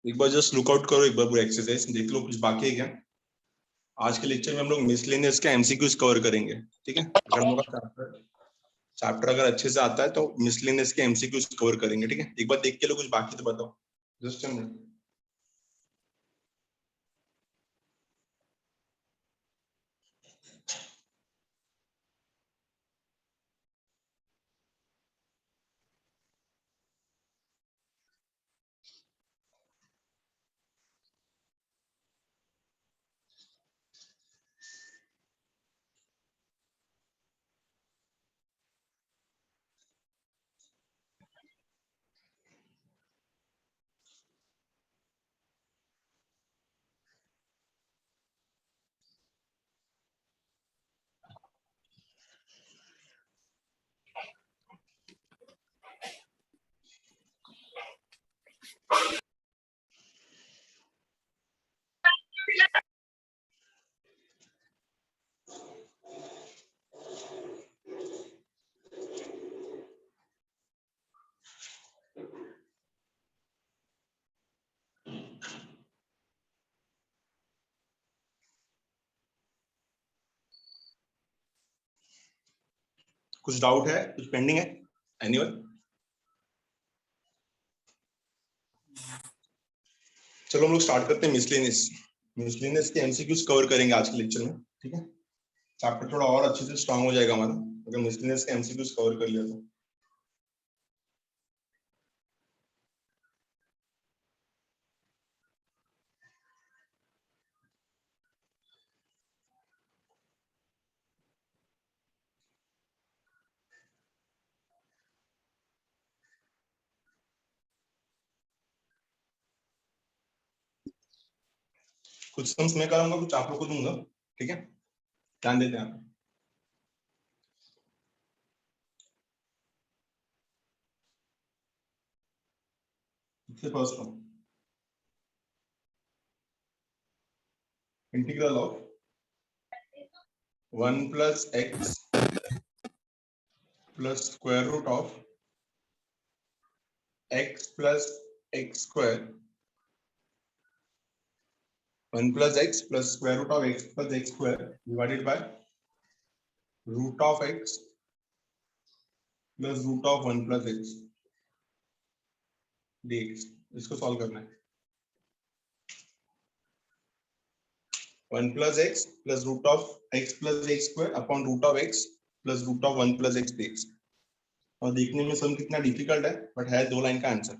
एक बार just lookout करो, एक बार पूरा एक्सरसाइज देख लो, कुछ बाकी है क्या। आज के लेक्चर में हम लोग मिसलेनियस के एमसीक्यूज कवर करेंगे, ठीक है। अगर हम लोग का चैप्टर अगर अच्छे से आता है तो मिसलेनियस के एमसीक्यूज कवर करेंगे, ठीक है। एक बार देख के लो, कुछ बाकी तो बताओ। Just a minute. कुछ डाउट है, कुछ पेंडिंग है एनीवन? चलो हम लोग स्टार्ट करते हैं मिसलेनियस। मिसलेनियस के एमसीक्यूज कवर करेंगे आज के लेक्चर में, ठीक है। चैप्टर थोड़ा और अच्छे से स्ट्रांग हो जाएगा हमारा अगर मिसलेनियस के एमसीक्यूज कवर कर लिया तो। कुछ सम्स मैं कराऊंगा, कुछ आप लोग को दूंगा, ठीक है। ध्यान देते हैं आप। First one, integral of 1 plus x plus square root of x plus x square, 1 plus x plus square root of x plus x square divided by root of x plus root of 1 plus x dx। इसको solve करना है। 1 plus x plus root of x plus x square upon root of x plus root of 1 plus x dx। और देखने में सम कितना difficult है, but है 2 line का आंसर,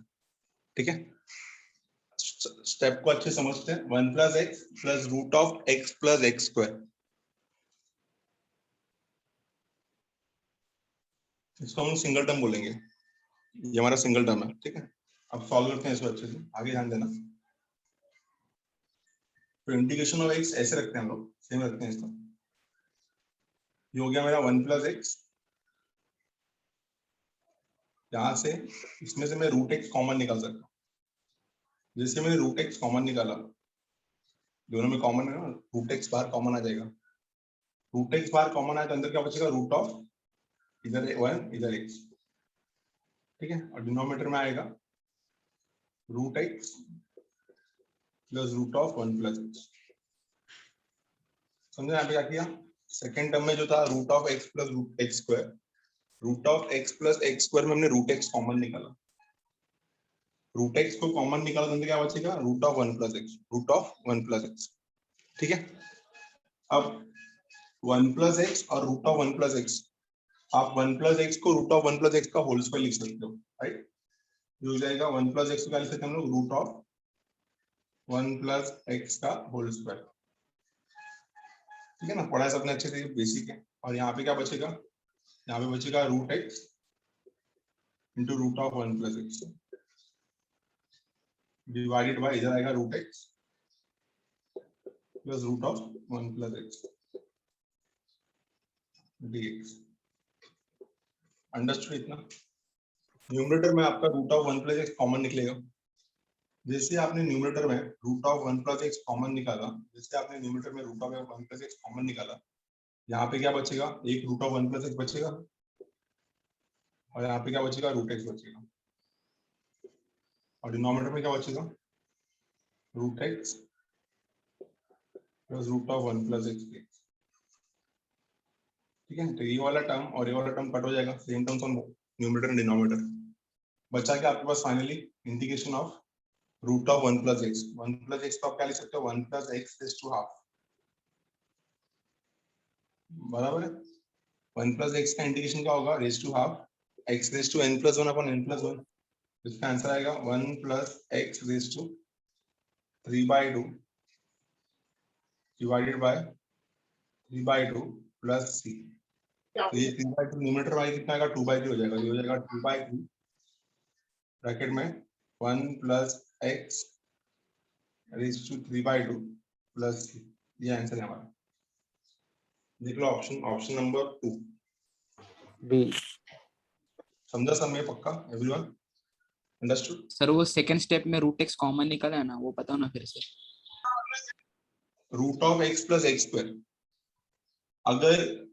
ठीक है। स्टेप को अच्छे समझते हैं। 1 plus x plus root of x plus x square, इसको हम सिंगल टर्म बोलेंगे। ये हमारा सिंगल टर्म है, ठीक है। अब सॉल्व करते हैं इसको अच्छे से, आगे ध्यान देना। तो इंटीग्रेशन ऑफ एक्स ऐसे रखते हैं हम लोग, सेम रखते हैं इसको। ये हो गया मेरा 1 प्लस एक्स, यहां से इसमें से मैं रूट एक्स कॉमन निकाल सकता हूँ। जैसे मैंने रूट एक्स कॉमन निकाला, दोनों में कॉमन है ना, रूट एक्स बाहर कॉमन आ जाएगा। रूट एक्स बाहर कॉमन आया तो अंदर क्या बचेगा, रूट ऑफ इधर 1 इधर एक्स, ठीक है। और डिनोमिनेटर में आएगा root x plus root of 1 plus x. समझे यहाँ पे क्या किया। सेकेंड टर्म में जो था root of x plus root x square, root of x plus x square में हमने रूट एक्स कॉमन निकाला। रूट एक्स को कॉमन निकाला तो अंदर क्या बचेगा, root of 1 plus x, root of 1 plus x, ठीक है। अब 1 प्लस एक्स और रूट ऑफ 1 प्लस एक्स, आप 1 प्लस एक्स को रूट ऑफ 1 प्लस एक्स का होल स्क्वायर लिख सकते हो, राइट। हो जाएगा 1 प्लस एक्स को क्या लिख सकते हैं हम लोग, रूट ऑफ 1 प्लस एक्स का होल स्क्वायर, ठीक है ना। पढ़ा है सबने अच्छे से, बेसिक है। और यहाँ पे क्या बचेगा, यहाँ पे बचेगा root x into root of 1 plus x divided by, इधर आएगा root x plus root of 1 plus x dx। Understood इतना। न्यूमरेटर में आपका root of 1 plus x common निकलेगा। जैसे आपने न्यूमरेटर में root of 1 plus x common निकाला, जैसे आपने न्यूमरेटर में root of 1 plus x common निकाला, यहाँ पे क्या बचेगा, एक रूट ऑफ 1 प्लस एक्स बचेगा, और यहाँ पे क्या बचेगा, रूट एक्स बचेगा। और डिनोमिनेटर में क्या बचेगा, root x plus root of 1 plus x. ठीक है, तो ये वाला टर्म और ये वाला टर्म कट हो जाएगा, same terms on numerator and denominator. बचा क्या आपके पास finally integration of root of 1 plus X. 1 plus x को आप क्या लिख सकते हो, 1 plus x raise to half, बराबर है। 1 प्लस एक्स का इंटीग्रेशन क्या होगा, raise to half X raise to N plus 1 upon N plus 1। इसका आंसर आएगा 1 plus x raise to 3/2 divided bye 3/2 plus सी। तो ये 3/2 न्यूमरेटर वाई कितना आएगा, 2/3 हो जाएगा। ये हो जाएगा 2/3 ब्रैकेट में 1 plus x raise to 3/2 plus C. ये आंसर है हमारा। देख लो ऑप्शन नंबर 2 बी। समझा सब में पक्का एवरीवन, अंडरस्टूड? सर वो सेकंड स्टेप में रूट एक्स कॉमन निकला है ना, वो बताओ ना फिर से। Root of x plus x square, अगर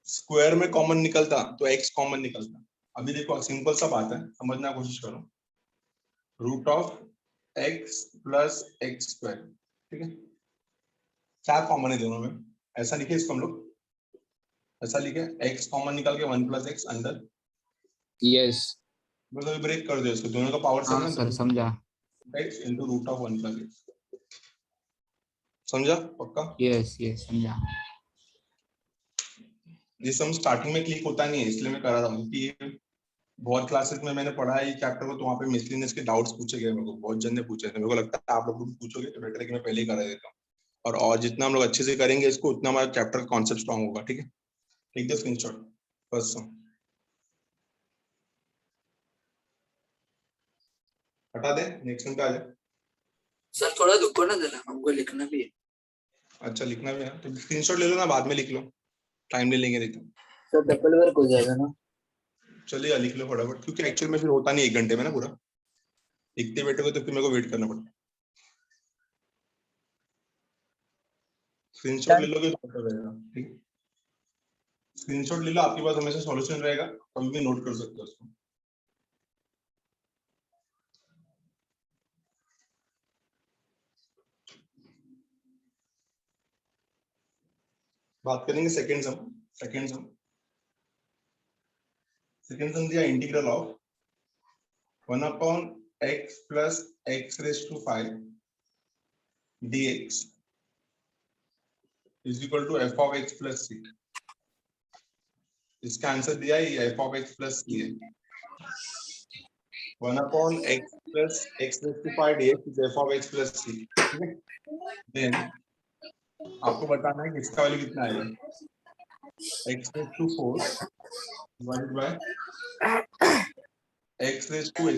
स्क्वायर में कॉमन निकलता तो एक्स कॉमन निकलता। अभी देखो सिंपल सा बात है, समझना कोशिश करो। Root of x plus x square, ठीक है, क्या कॉमन है दोनों में, ऐसा लिखे इसको हम लोग, ऐसा लिखे एक्स कॉमन निकल के 1 प्लस एक्स अंदर, यस। बस अभी ब्रेक कर दो इसको, दोनों का पावर सेम हाँ है, सर समझा। X into root of 1 plus x. समझा पक्का? यस यस समझा। ये सब स्टार्टिंग में क्लिक होता नहीं है, इसलिए मैं करा रहा हूँ कि बहुत क्लासेस में मैंने पढ़ा है चैप्टर को, तो वहाँ पे मिसलिनियस के डाउट्स पूछे गए मेरे को, बहुत जन ने पूछे थे। मेरे को लगता है आप लोग भी पूछोगे तो बेटर है कि मैं पहले ही करा देता हूँ। और जितना हम लोग अच्छे से करेंगे इसको, उतना हमारा चैप्टर का कॉन्सेप्ट स्ट्रॉन्ग होगा। ठीक है, टेक द स्क्रीनशॉट फर्स्ट सम, हटा दे, नेक्स्ट सम पे आ जाए। सर थोड़ा रुको ना जरा, हमको लिखना भी है। अच्छा लिखना भी है तो स्क्रीनशॉट ले लो ना, बाद में लिख लो, टाइम ले लेंगे नहीं तो। सर डबल वर्क हो जाएगा ना। चलिए लिख लो फटाफट, क्योंकि एक्चुअल में फिर होता नहीं 1 घंटे में ना पूरा, लिखते बैठोगे तो फिर मेरे को वेट करना पड़ता। स्क्रीनशॉट ले लोगे तो बेटर रहेगा। ठीक है, स्क्रीनशॉट ले लो, आपके पास हमेशा सॉल्यूशन रहेगा, कभी भी नोट कर सकते हो उसको। बात करेंगे सेकंड सम। सेकंड सम दिया integral of 1 upon x plus x raise to 5 dx is equal to f of x plus c. इसका आंसर दिया है f of x plus c है। 1 upon x plus x raise to 5 dx is f of x plus c. ठीक है, then आपको बताना है कि इसका वैल्यू कितना आएगा, x raise to 4 divided by x raise to x।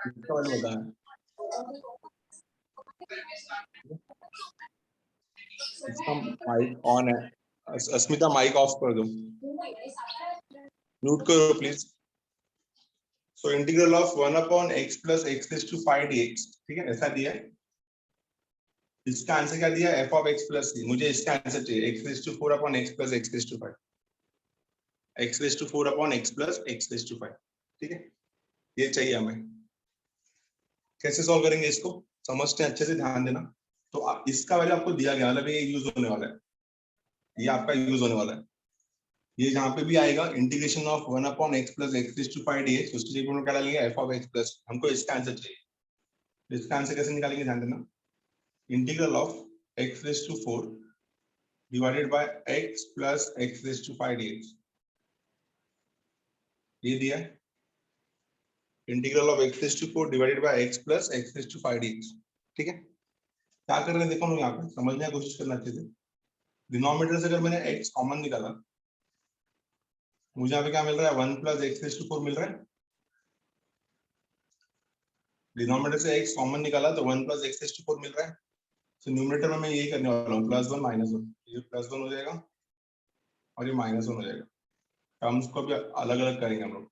इसका वैल्यू बताना है। इसका माइक ऑन है, अस्मिता माइक ऑफ कर दो, म्यूट करो please. So integral of 1 upon x plus x raise to 5 dx, ठीक है, ऐसा दिया है। इसका आंसर क्या दिया, f of x plus c। मुझे इसका आंसर चाहिए x raise to 4 upon x plus x raise to 5, x raise to 4 upon x plus x raise to 5। ठीक है, ये चाहिए हमें। कैसे सॉल्व करेंगे इसको, समझते हैं, अच्छे से ध्यान देना। तो इसका वैल्यू आपको दिया गया, मतलब ये यूज होने वाला है, ये आपका यूज होने वाला है। ये जहाँ पे भी आएगा integration of 1 upon x plus x raise to 5 dx, उसकी जगह पर क्या डालेंगे, f ऑफ x प्लस। हमको इसका आंसर चाहिए। इसका आंसर कैसे निकालेंगे, ध्यान देना। Integral of x raise to 4 divided by x plus x raise to 5 dx, ये दिया है। Integral of x raise to 4 divided by x plus x raise to 5 dx। ठीक है, क्या कर रहे हैं देखो लोग, यहाँ पे समझने की कोशिश करना अच्छे से। डिनोमिनेटर से अगर मैंने x कॉमन निकाला, मुझे यहाँ पे क्या मिल रहा है, 1 प्लस एक्स रेज टू 4 मिल रहा है। डिनोमिनेटर से x कॉमन निकाला तो 1 प्लस एक्स रेज टू 4 मिल रहा है। तो न्यूमरेटर में मैं यही करने वाला हूँ, +1 -1, ये +1 हो जाएगा और ये -1 हो जाएगा। टर्म्स को भी अलग अलग करेंगे हम लोग,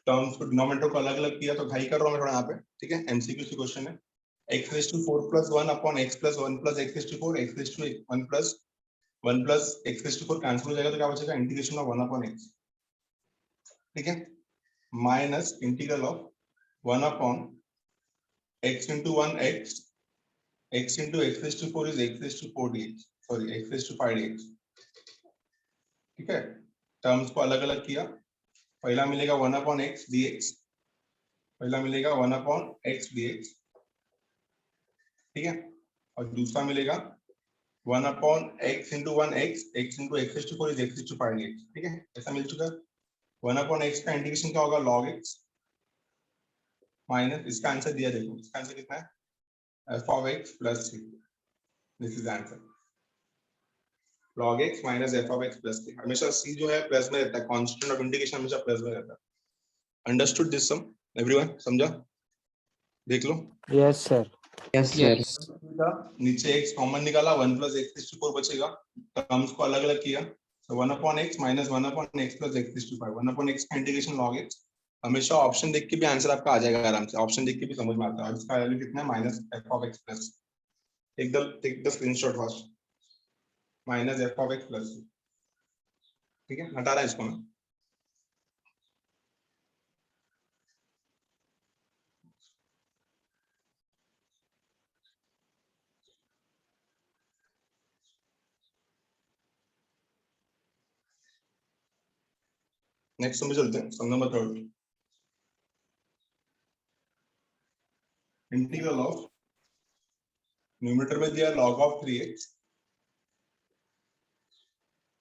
टर्म्स को डिनोमिनेटर को अलग अलग किया तो घाई कर रहा हूँ मैं थोड़ा यहाँ पे। ठीक है, एमसीक्यू से क्वेश्चन है। x raise to 4 plus 1 upon x plus 1 plus x raise to 4, x raise to 1 plus x raise to 4 cancel हो जाएगा, तो क्या बचेगा, इंटीग्रेशन ऑफ 1 अपॉन x। ठीक है, minus integral of 1 upon x into 1 x into x raised to 4 is x raised to 4 dx, sorry x raised to 5 dx। ठीक है, terms को अलग अलग किया, पहला मिलेगा 1 upon x dx, पहला मिलेगा 1 upon x dx, ठीक है, और दूसरा मिलेगा 1 upon x into 1 x into x raised to 4 is x raised to 5 dx। ठीक है, ऐसा मिल चुका है। 1 upon x का इंटीग्रेशन क्या होगा, log x माइनस, इसका आंसर दिया, देखो इसका आंसर कितना है, f of x plus c, this is answer, log x minus f of x plus c। हमेशा c जो है प्लस में रहता है, कांस्टेंट ऑफ इंटीग्रेशन हमेशा प्लस में रहता है। अंडरस्टूड दिस सम एवरीवन, समझा, देख लो। Yes, sir. यस नीचे x कॉमन निकाला, 1 plus x raised to 4 बचेगा, टर्म्स को अलग अलग किया, तो 1 upon x minus 1 upon x plus x raised to 5, 1 upon x का इंटीग्रेशन log x। हमेशा ऑप्शन देख के भी आंसर आपका आ जाएगा आराम से, ऑप्शन देख के भी समझ में आता है। इसका वैल्यू कितना है, minus f of x plus, take the screenshot first, minus f of x plus, ठीक है, हटा रहा है इसको मैं। नेक्स्ट में चलते हैं, sum number 3, integral of, numerator में दिया log of 3x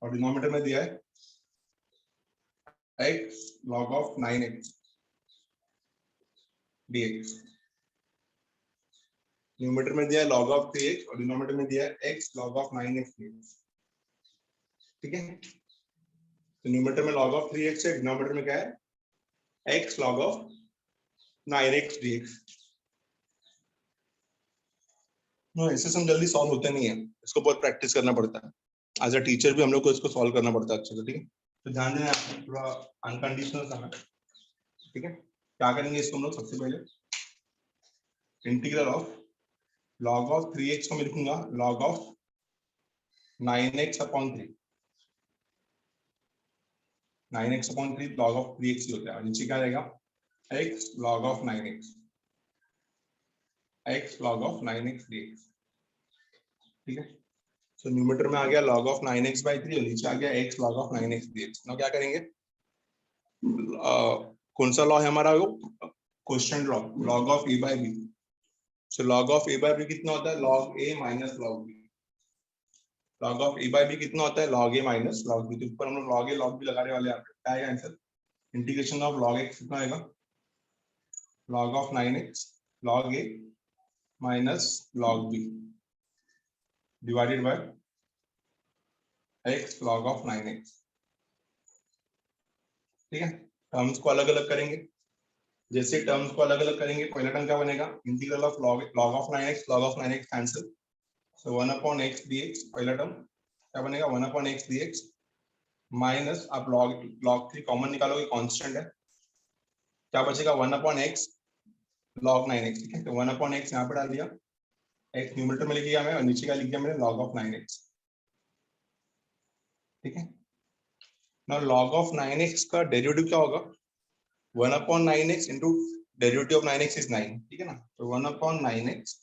और डिनोमिनेटर में दिया है x log of 9x dx। Numerator में दिया है log of 3x और डिनोमिनेटर में दिया है x log of 9x dx। ठीक है, तो न्यूमरेटर में log of 3x है, डिनोमिनेटर में क्या है, x log of 9x dx। ऐसे सम जल्दी सॉल्व होते नहीं है, इसको बहुत प्रैक्टिस करना पड़ता है, एज अ टीचर भी हम लोग को इसको सॉल्व करना पड़ता है अच्छे से। ठीक है, तो ध्यान देना, थोड़ा अनकंडीशनल सम है। ठीक है, क्या करेंगे इसको हम लोग, सबसे पहले integral of log of 3x को मैं लिखूंगा log of 9x upon 3, 9x upon 3 log of 3x ही होता है, नीचे क्या रहेगा, x log of 9x, x log of 9x dx। ठीक है, तो न्यूमरेटर में आ गया log of 9x by 3 और नीचे आ गया x log of 9x dx। now क्या करेंगे, कौन सा लॉ है हमारा, वो question law, log of a by b। so log of a by b कितना होता है, log a minus log b। log of a by b कितना होता है, log a minus log b। तो ऊपर हम लोग log a log b लगाने वाले हैं, क्या आएगा answer, integration of log x कितना आएगा, log of 9x log a minus log b divided by x log of 9x। ठीक है, टर्म्स को अलग अलग करेंगे, जैसे टर्म्स को अलग अलग करेंगे, पहला टर्म क्या बनेगा, integral of log of 9x, log of 9x cancel, so 1 upon x dx, पहला टर्म क्या बनेगा, 1 upon x dx माइनस, आप log 3 कॉमन निकालोगे, कांस्टेंट है, क्या बचेगा, 1 upon x log 9x। ठीक है, तो 1 upon x यहाँ पे डाल दिया, x न्यूमरेटर में लिख दिया मैं और नीचे का लिख दिया मैंने log of 9x। ठीक है, now log of 9x का डेरिवेटिव क्या होगा, 1 upon 9x into derivative of 9x is 9। ठीक है ना, तो 1 upon 9x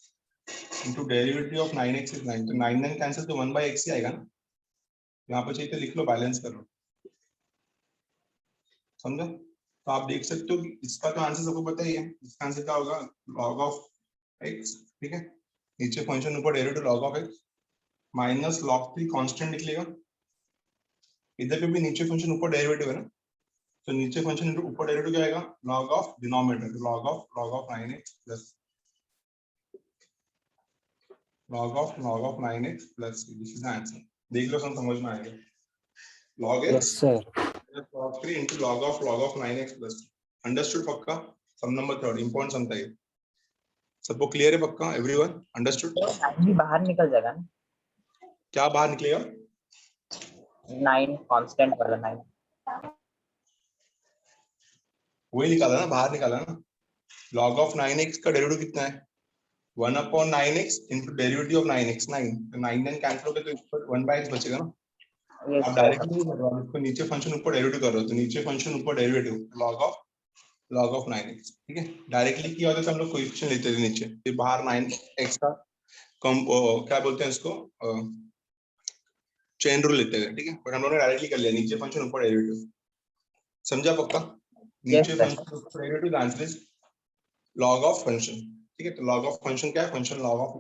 into derivative of 9x is 9, तो 9 9 कैंसिल, तो 1 by x ही आएगा ना, यहाँ पे चाहिए तो लिख लो, बैलेंस कर लो, समझो। तो आप देख सकते हो कि इसका तो आंसर सबको पता ही है, इसका आंसर क्या होगा, log of x। ठीक है, नीचे फंक्शन, ऊपर derivative log of x minus log 3 constant निकलेगा, इधर पे भी नीचे फंक्शन ऊपर डेरिवेटिव है ना, तो नीचे फंक्शन ऊपर डेरिवेटिव क्या आएगा, log of denominator log of 9x plus log of 9x plus, this is the answer. देख लो, समझ में आएगा, log Yes, x sir. log 3 into log of 9x plus. Understood पक्का, सम नंबर 3 इंपॉर्टेंट सम था ये, सबको क्लियर है पक्का, एवरीवन अंडरस्टूड। भी बाहर निकल जाएगा ना, क्या बाहर निकलेगा, 9 कांस्टेंट वाला 9, वही निकाला ना, बाहर निकाला ना, log of 9x का डेरिवेटिव कितना है, 1 upon 9x into derivative of 9x 9, तो 9 9 कैंसिल हो गया, तो ऊपर 1 by x बचेगा ना। ये आप डायरेक्टली नहीं कर रहे हो, इसको नीचे फंक्शन ऊपर डेरिवेटिव कर रहे हो, तो नीचे फंक्शन ऊपर derivative log of log of 9x, ठीक है। डायरेक्टली किया होता तो हम लोग कोएफिशिएंट लेते थे नीचे, फिर बाहर 9x का कम क्या बोलते हैं इसको, चेन रूल लेते थे, ठीक है। बट हम लोगों ने डायरेक्टली कर लिया, नीचे फंक्शन ऊपर डेरिवेटिव, समझा पक्का? Yes, नीचे sir. फंक्शन ऊपर derivative, answer is log of function, ठीक है। तो log of फंक्शन क्या है, फंक्शन log of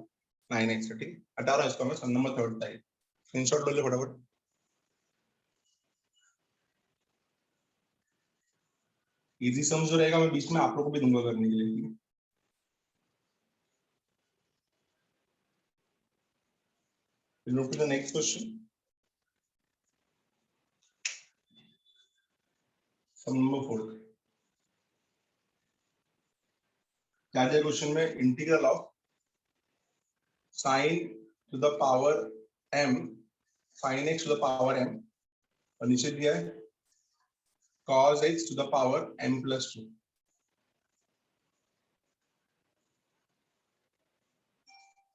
9x है, ठीक है। हटा रहा हूं इसको मैं, सन नंबर 3 साइड स्क्रीनशॉट ले लो फटाफट। इजी सम्स जो रहेगा मैं बीच में आप लोगों को भी दूंगा करने के लिए, ठीक है। We'll move to the next question. Sum number 4. क्या है क्वेश्चन में, integral of sine to the power m, sine x to the power m, और नीचे दिया है cos x to the power m plus 2,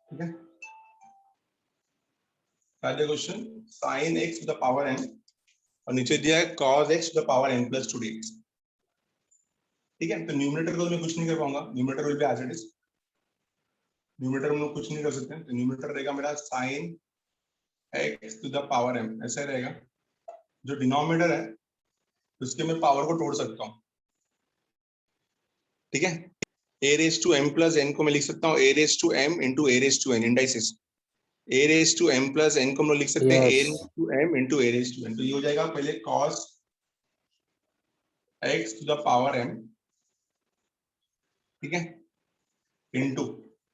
ठीक है। क्या है question, sine x to the power m और नीचे दिया है cos x to the power m plus 2 dx, ठीक है। तो न्यूमरेटर को मैं कुछ नहीं कर पाऊंगा, numerator will be as it is, numerator में हम लोग कुछ नहीं कर सकते, तो न्यूमरेटर रहेगा मेरा sine x to the power m, ऐसा रहेगा। जो डिनोमिनेटर है उसके मैं पावर को तोड़ सकता हूँ, ठीक है। a raise to m plus n को मैं लिख सकता हूँ a raise to m into a raise to n, indices a raise to m plus n को हम लोग लिख सकते हैं a Yes. Raise to m into a raise to n। तो ये हो जाएगा पहले cos x to the power m, ठीक है, इंटू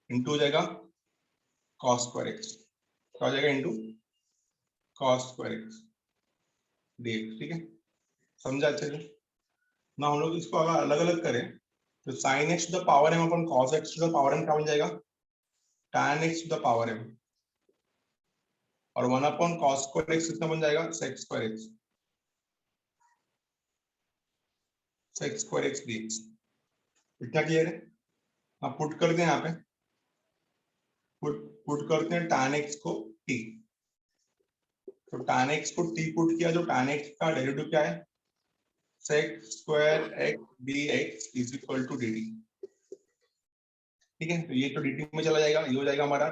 इंटू हो जाएगा cos स्क्वायर x, क्या हो जाएगा, into cos square x dx, ठीक है। समझा अच्छे से ना? हम लोग इसको अगर अलग अलग करें तो sin x to the power m upon cos x to the power m क्या बन जाएगा, tan x to the power m, और 1 अपॉन cos स्क्वायर x कितना बन जाएगा, sec square x, sec square x dx। इतना क्लियर है? अब पुट करते हैं यहाँ पे, पुट करते हैं tan x को t, तो tan x को t पुट किया, जो tan x का डेरिवेटिव क्या है, sec square x dx is equal to dt, ठीक है। तो ये तो dt में चला जाएगा, ये हो जाएगा हमारा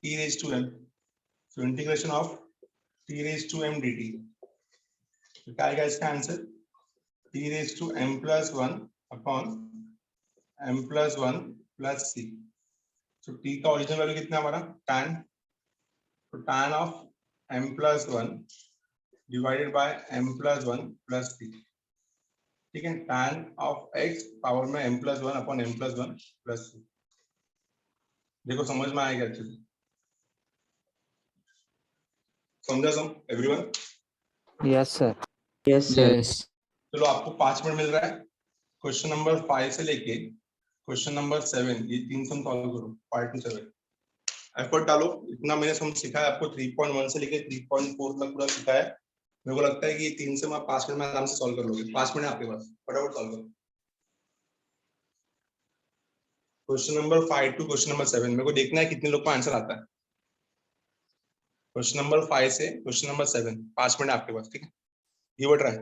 t raise to m, so integration of t raise to m dt, तो क्या आएगा इसका answer, t raise to m plus 1 upon m plus 1 plus c। तो t का ओरिजिनल वैल्यू कितना हमारा, tan, तो tan of m plus 1 divided by m plus 1 plus c, ठीक है। tan ऑफ x पावर में m plus 1 upon m plus 1 plus c। देखो समझ में आएगा अच्छे से, समझा sum everyone? Yes, sir. Yes, sir. Yes चलो आपको 5 मिनट मिल रहा है, क्वेश्चन नंबर 5 से लेके क्वेश्चन नंबर 7, ये 3 सम सॉल्व करो, 5 to 7। एफर्ट डालो, इतना मैंने सम सिखाया आपको, 3.1 से लेके 3.4 तक पूरा सिखाया है। मेरे को लगता है कि ये 3 से मैं 5 मिनट में आराम से सॉल्व कर लोगे, 5 मिनट आपके पास, फटाफट सॉल्व करो। Question number 5 to question number 7 मेरे को देखना है कितने लोग को आंसर आता है। क्वेश्चन नंबर 5 से क्वेश्चन नंबर 7, 5 मिनट आपके पास, ठीक है। Give it try.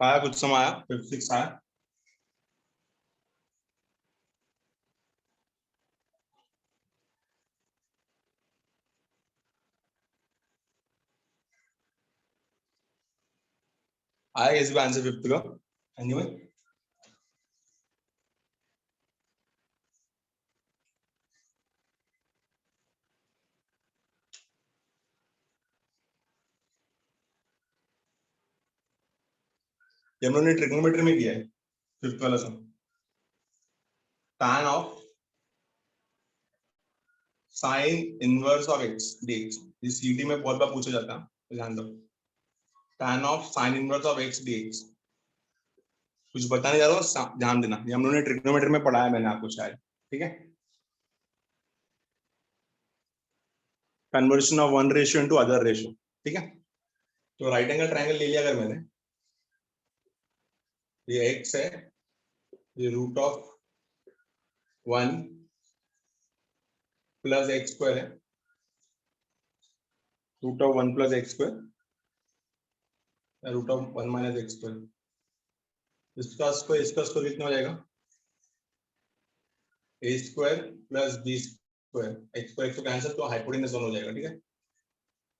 आया कुछ समय आया, 56 आया। आया किसी को आंसर 5th का? एनीवन? ये हम लोगों ने ट्रिग्नोमेट्री में किया है 5th वाला सम। tan of sine inverse of x dx, ये सीटी में बहुत बार पूछा जाता है, तो ध्यान दो। tan of sine inverse of x dx, कुछ बताने जा रहा हूँ, ध्यान देना। ये हम लोगों ने ट्रिग्नोमेट्री में पढ़ाया, मैंने आपको शायद, ठीक है। Conversion of one ratio into other ratio, ठीक है। तो राइट एंगल ट्रायंगल ले लिया अगर मैंने, ये x है, ये root of 1 plus x square है, root of 1 plus x square, root of 1 minus x square. इसका स्क्वायर कितना हो जाएगा? A square plus B square, x square को कैंसिल, तो हाइपोटेनस 1 हो जाएगा, ठीक है।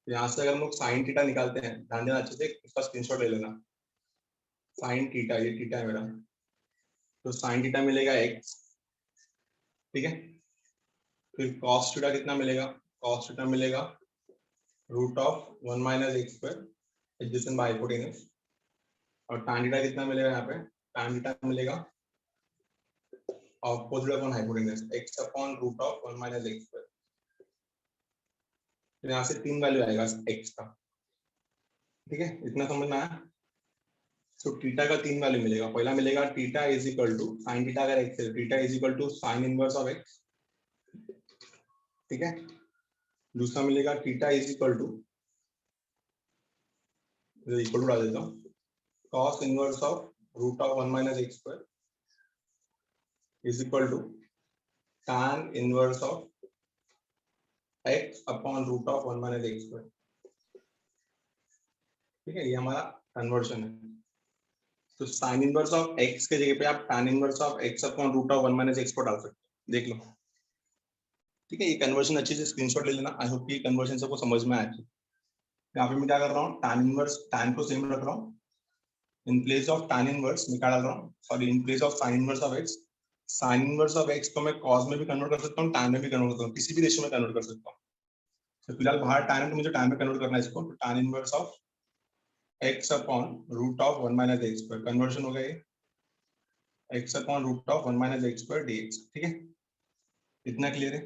यहाँ से अगर हम लोग साइन थीटा निकालते हैं, ध्यान देना अच्छे से, उसका स्क्रीनशॉट ले लेना। साइन थीटा, ये थीटा है मेरा, तो साइन थीटा मिलेगा x, ठीक है। फिर कॉस थीटा कितना मिलेगा? कॉस थीटा मिलेगा root of 1 minus x square adjacent by hypotenuse. और tan थीटा कितना मिलेगा? यहाँ पे tan थीटा मिलेगा opposite upon hypotenuse, x upon root of 1 minus x square. तो यहाँ से 3 वैल्यू आएगा x का, ठीक है। इतना समझ में आया? तो थीटा का 3 वैल्यू मिलेगा। पहला मिलेगा theta is equal to sine theta, अगर x है theta is equal to sine inverse of x, ठीक है। दूसरा मिलेगा थीटा इज इक्वल टू डाल देता हूँ, cos inverse of root of 1 minus x square is equal to tan inverse of x upon root of 1 minus x square, ठीक है। ये हमारा कन्वर्शन है। तो साइन इनवर्स ऑफ x के जगह पे आप tan inverse of x upon root of 1 minus x को डाल सकते हो, देख लो, ठीक है। ये कन्वर्शन अच्छे से स्क्रीनशॉट ले लेना। आई होप कि कन्वर्शन सबको समझ में आया। यहाँ पे मैं क्या कर रहा हूँ, tan इनवर्स, tan को सेम रख रहा हूँ, in place of tan inverse मैं क्या डाल रहा हूँ, sorry, in place of sine inverse of x। Sign inverse of x को मैं cos में भी कन्वर्ट कर सकता हूँ, tan में भी कन्वर्ट कर सकता हूँ, किसी भी रेशियो में कन्वर्ट कर सकता हूँ। तो फिलहाल बाहर tan है, तो मुझे tan में कन्वर्ट करना है इसको, तो tan inverse of x upon root of 1 minus x square, conversion हो गया ये, x upon root of 1 minus x square dx, ठीक है। इतना क्लियर है?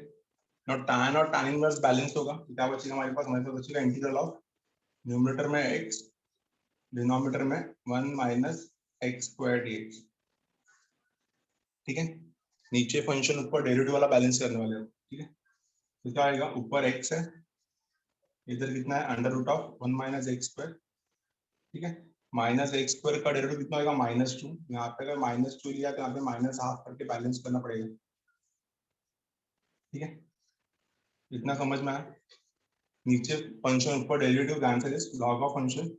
now tan और tan इनवर्स बैलेंस होगा, तो क्या बचेगा हमारे पास? बचेगा इंटीग्रल ऑफ न्यूमरेटर में x, डिनोमिनेटर में 1 माइनस एक्स स्क्वायर dx, ठीक है। नीचे फंक्शन, ऊपर डेरिवेटिव वाला बैलेंस करने वाले हो, ठीक है। तो क्या आएगा? ऊपर x है, इधर कितना है? Under root of 1 minus x square, ठीक है। माइनस एक्स स्क्वायर का डेरिवेटिव कितना होगा? -2। यहाँ पे अगर -2 लिया तो यहाँ पे -12 करके बैलेंस करना पड़ेगा, ठीक है। इतना समझ में आया? नीचे फंक्शन, ऊपर derivative, answer is log of function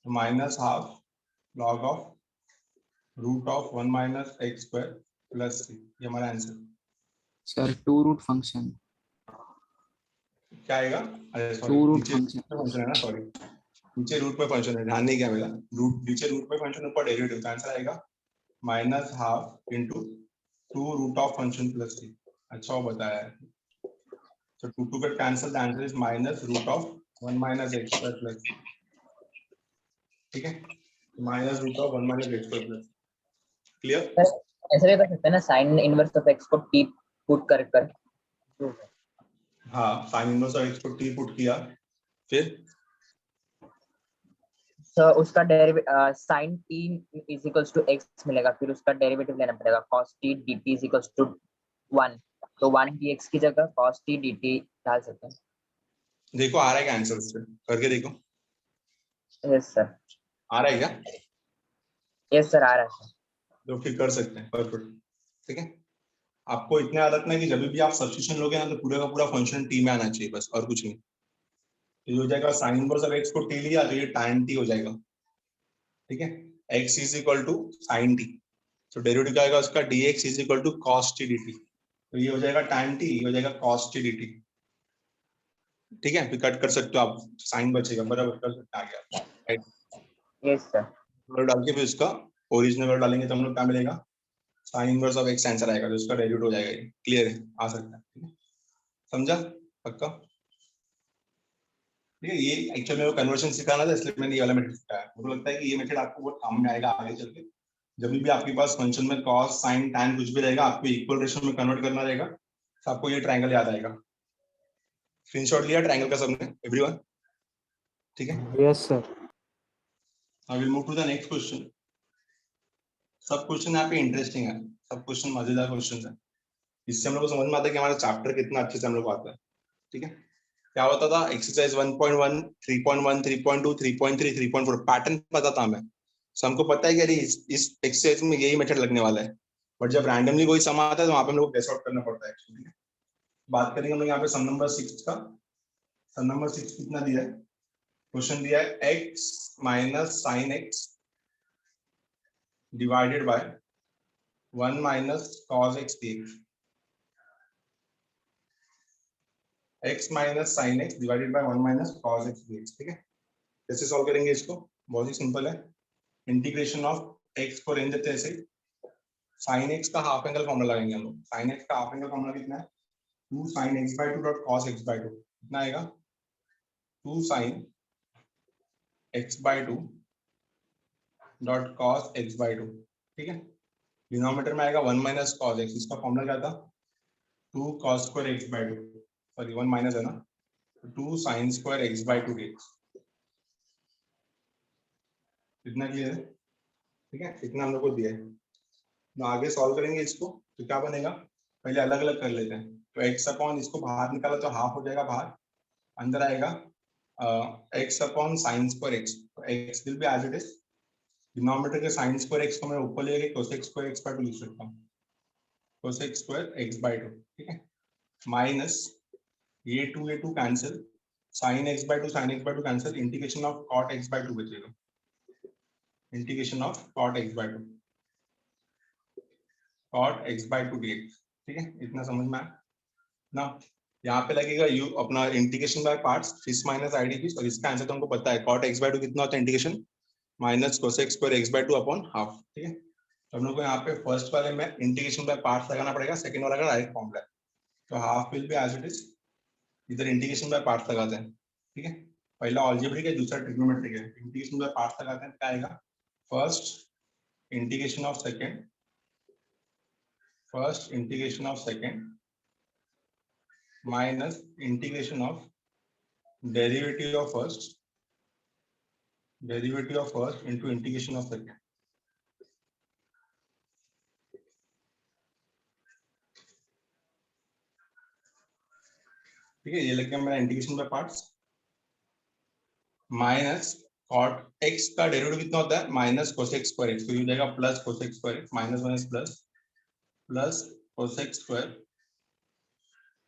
-12 log of root of 1 minus x square plus 3, ये हमारा आंसर। सर 2 रूट फंक्शन, क्या आएगा? अरे सॉरी, 2 रूट नीचे फंक्शन। फंक्शन है ना, सॉरी, नीचे रूट में फंक्शन है, ध्यान नहीं किया मेरा। रूट, नीचे रूट में फंक्शन, ऊपर डेरिवेटिव, का आंसर आएगा -12 into 2 root of function plus 3। अच्छा वो बताया है। So 2 get cancelled, the answer is minus root of 1 minus x square plus, ठीक है, minus root of 1 minus x square plus, clear? ऐसे भी कर सकते हैं ना, साइन इनवर्स ऑफ x को t पुट कर। हाँ, sin inverse of x को t पुट किया, फिर तो उसका derivative sin t is equals to x मिलेगा, फिर उसका डेरिवेटिव लेना पड़ेगा, cos t dt is equals to 1, तो 1 dx की जगह cos t dt डाल सकते हैं। देखो आ रहा है क्या आंसर, से करके देखो, यस सर, आ रहा है क्या? यस सर, आ रहा है। तो फिर कर सकते हैं, परफेक्ट, ठीक है। आपको इतना याद रखना है कि जब भी आप सब्स्टिट्यूशन लोगे ना, तो पूरा का पूरा फंक्शन t में आना चाहिए, बस, और कुछ नहीं। तो ये हो जाएगा sin इनवर्स ऑफ x को t लिया तो ये tan t हो जाएगा, ठीक है। x is equal to sin t, तो डेरिवेटिव क्या आएगा उसका dx is equal to cos t dt, तो ये हो जाएगा tan t, ये हो जाएगा cos t dt। ठीक है, फिर कट कर सकते हो आप, साइन बचेगा, बराबर कर सकते हैं आगे आप, राइट। Yes sir. वैल्यू डाल के फिर उसका ओरिजिनल वैल्यू डालेंगे तो हम लोग क्या मिलेगा, sign inverse of x answer आएगा, तो उसका डेरिवेटिव हो जाएगा। ये क्लियर है, आ सकता है, ठीक है? समझा पक्का? ठीक है, ये एक्चुअली मेरे को कन्वर्शन सिखाना था, इसलिए मैंने ये वाला मेथड सिखाया। मुझे लगता है कि ये मेथड आपको बहुत काम में आएगा आगे चल के, जब भी आपके पास फंक्शन में cos sin tan कुछ भी रहेगा, आपको इक्वल रेशियो में कन्वर्ट करना रहेगा, तो आपको ये ट्रायंगल याद आएगा। स्क्रीनशॉट लिया ट्रायंगल का सबने, एवरीवन? ठीक है, yes sir. I will move to the next question. सब क्वेश्चन यहाँ पे इंटरेस्टिंग है, सब क्वेश्चन मजेदार क्वेश्चन है, इससे हम लोग को समझ में आता है कि हमारा चैप्टर कितना अच्छे से हम लोग आता है। ठीक है, क्या होता था, एक्सरसाइज 1.1, 3.1, 3.2, 3.3, 3.4 पैटर्न पता था हमें, so हमको पता है कि अरे इस एक्सरसाइज में यही मेथड लगने वाला है, बट जब रैंडमली कोई सम आता है तो वहां पे हम लोग गेस आउट करना पड़ता है एक्चुअली। बात करेंगे हम लोग यहाँ पे सम नंबर 6 का। सम नंबर 6 कितना दिया है, क्वेश्चन दिया है x minus sine x divided by 1 minus cos x dx, x minus sine x divided by 1 minus cos x dx। ठीक है, कैसे सॉल्व करेंगे इसको, बहुत ही सिंपल है, इंटीग्रेशन ऑफ x को रेंज देते हैं ऐसे, साइन x का हाफ एंगल फॉर्मूला लगाएंगे हम लोग। साइन x का हाफ एंगल फॉर्मूला कितना है, 2 sin x by 2 dot cos x by 2, कितना आएगा, 2 sin x by 2 dot cos x by 2। ठीक है, डिनोमिनेटर में आएगा 1 माइनस cos x, इसका फॉर्मूला क्या था, 2 cos square x by 2, sorry 1 minus है ना, 2 sin square x by 2 dx। इतना क्लियर है? ठीक है, इतना हम लोग को दिया है, तो आगे सॉल्व करेंगे इसको, तो क्या बनेगा, पहले अलग अलग कर लेते हैं। तो x अपॉन इसको बाहर निकाला तो हाफ हो जाएगा बाहर, अंदर आएगा x upon sine square x, तो x will be as it is, denominator के साइन स्क्वायर x को मैं ऊपर ले लेके cos स्क्वायर x by 2 लिख सकता हूँ, cos स्क्वायर x by 2। ठीक है, माइनस ये 2 cancel, sin x by 2 sin x by 2 cancel, integration of cot x by 2 बचेगा, integration of cot x by 2, cot x by 2 dx। ठीक है, इतना समझ में आया ना? यहाँ पे लगेगा यू अपना integration by parts, fish minus ID fish, और इसका आंसर तो हमको पता है, cot x by 2 कितना होता है integration, minus cosec square x by 2 upon half. ठीक है, तो हम लोग को यहाँ पे फर्स्ट वाले में इंटीग्रेशन बाय पार्ट्स लगाना पड़ेगा, सेकंड वाला का डायरेक्ट फॉर्मूला है, तो half will be as it is, इधर इंटीग्रेशन बाय पार्ट्स लगाते हैं। ठीक है, पहला अलजेब्रिक है, दूसरा ट्रिग्नोमेट्रिक है, इंटीग्रेशन बाय पार्ट्स लगाते हैं, क्या आएगा, first integration of second, first integration of second minus integration of derivative of first, derivative of first into integration of second. ठीक है, ये लग गया मेरा integration by parts, minus cot x का डेरिवेटिव कितना होता है, माइनस cosec स्क्वायर x, तो ये हो जाएगा plus cosec square x, minus minus plus, plus cosec square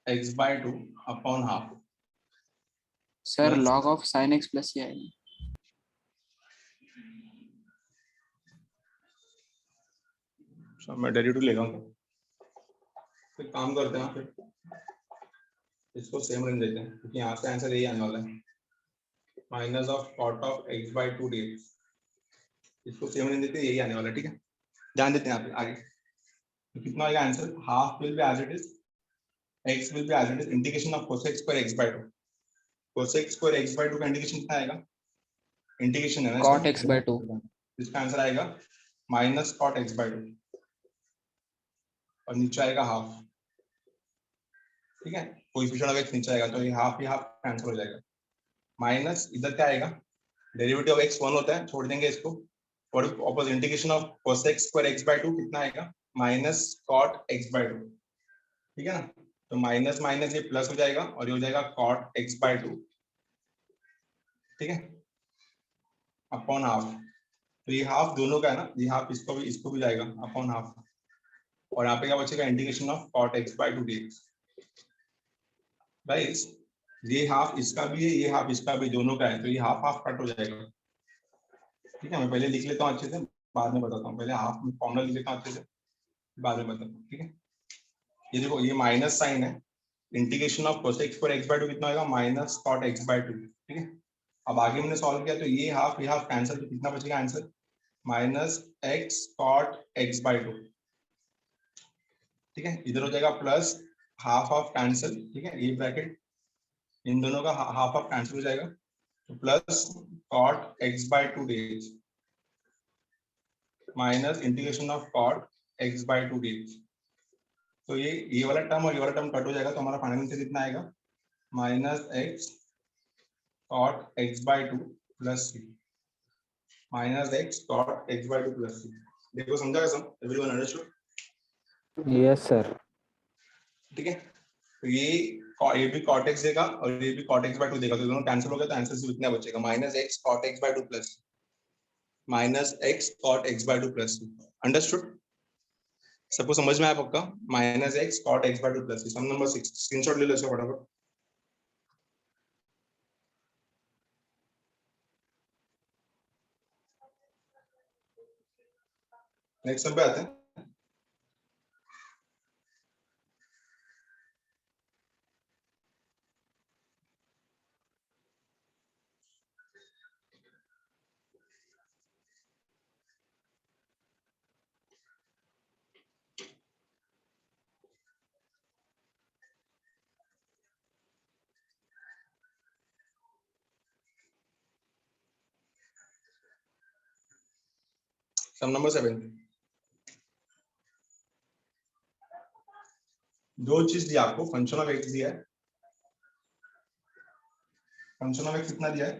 x by 2 upon half. Sir Plus- log of sin x plus ये आएगा। अच्छा, मैं डेरिवेटिव ले रहा हूँ, तो एक काम करते हैं फिर, इसको सेम रेंज देते हैं, क्योंकि यहाँ से आंसर यही आने वाला है, minus of cot of x by 2 dx, इसको सेम रेंज देते हैं, यही आने वाला है। ठीक है, ध्यान देते हैं यहाँ पे आगे, तो कितना आएगा answer, half will be as it is, x will be as it is, integration of cosec square x by 2, cosec square x by 2 का इंटीग्रेशन कितना आएगा, इंटीग्रेशन है ना cot x by 2, इसका आंसर आएगा माइनस cot x by 2, और नीचे आएगा हाफ। ठीक है, कोएफिशिएंट ऑफ x नीचे आएगा, तो ये हाफ कैंसिल हो जाएगा, माइनस इधर क्या आएगा, डेरिवेटिव ऑफ x 1 होता है, छोड़ देंगे इसको, और opposite integration of cosec square x by 2 कितना आएगा, माइनस cot x by 2। ठीक है ना, तो माइनस माइनस ये प्लस हो जाएगा, और ये हो जाएगा cot x by 2। ठीक है, अपॉन हाफ, तो ये हाफ दोनों का है ना, ये हाफ इसको भी जाएगा अपॉन हाफ, और यहाँ पे क्या बचेगा, integration of cot x by 2 dx। Guys ये हाफ इसका भी है, ये हाफ इसका भी, दोनों का है, तो ये हाफ हाफ कट हो जाएगा, ठीक है, मैं पहले लिख लेता हूँ अच्छे से, बाद में बताता हूँ। पहले हाफ फॉर्मूला लिख लेता हूँ अच्छे से, बाद में बताता हूँ। ठीक है, ये देखो ये माइनस साइन है, integration of cosec square x by 2 कितना आएगा, माइनस cot x बाय 2। ठीक है, अब आगे मैंने सॉल्व किया तो ये हाफ कैंसिल, तो कितना बचेगा answer, minus x cot x by 2। ठीक है, इधर हो जाएगा प्लस हाफ ऑफ कैंसिल। ठीक है, ये ब्रैकेट इन दोनों का हाफ ऑफ कैंसिल हो जाएगा, तो plus cot x by 2 dx minus integration of cot x by 2 dx। तो ये वाला टर्म और ये वाला टर्म कट हो जाएगा, तो हमारा फाइनल आंसर कितना आएगा, minus x cot x by 2 plus c, minus x cot x by 2 plus c। देखो समझा क्या, सब एवरीवन अंडरस्टूड? Yes, sir. ठीक है, तो ये भी cot x देगा और ये भी cot x बाय 2 देगा, तो दोनों कैंसिल हो गए, तो आंसर सिर्फ इतना बचेगा, minus x cot x by 2 plus minus x cot x by 2 plus. Understood? सबको समझ में आया पक्का? Minus x cot x by 2 plus. Sum number 6 screenshot ले लो इसका फटाफट। नेक्स्ट सम पे आते हैं। सम नंबर 7, दो चीज दिया आपको, फंक्शन ऑफ x दिया है, फंक्शन ऑफ x कितना दिया है,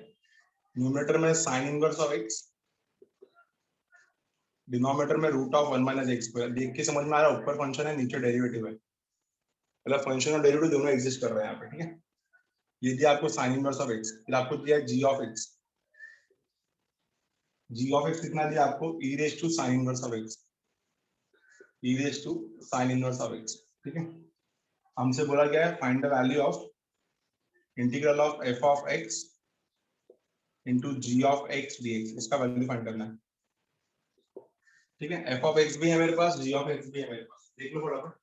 न्यूमरेटर में sine inverse of x, denominator में root of 1 minus x square. देख के समझ में आ रहा है, ऊपर फंक्शन है नीचे डेरिवेटिव है, मतलब फंक्शन और डेरिवेटिव दोनों एग्जिस्ट कर रहे हैं यहाँ पे। ठीक है, ये दिया आपको साइन इनवर्स ऑफ x, फिर आपको दिया g of x, g of x कितना दिया आपको, e raise to sine inverse of x, e raise to sine inverse of x। ठीक है, हमसे बोला गया है find the value of integral of f of x into g of x dx, इसका वैल्यू फाइंड करना है। ठीक है, f ऑफ x भी है मेरे पास, g ऑफ x भी है मेरे पास, देख लो फटाफट,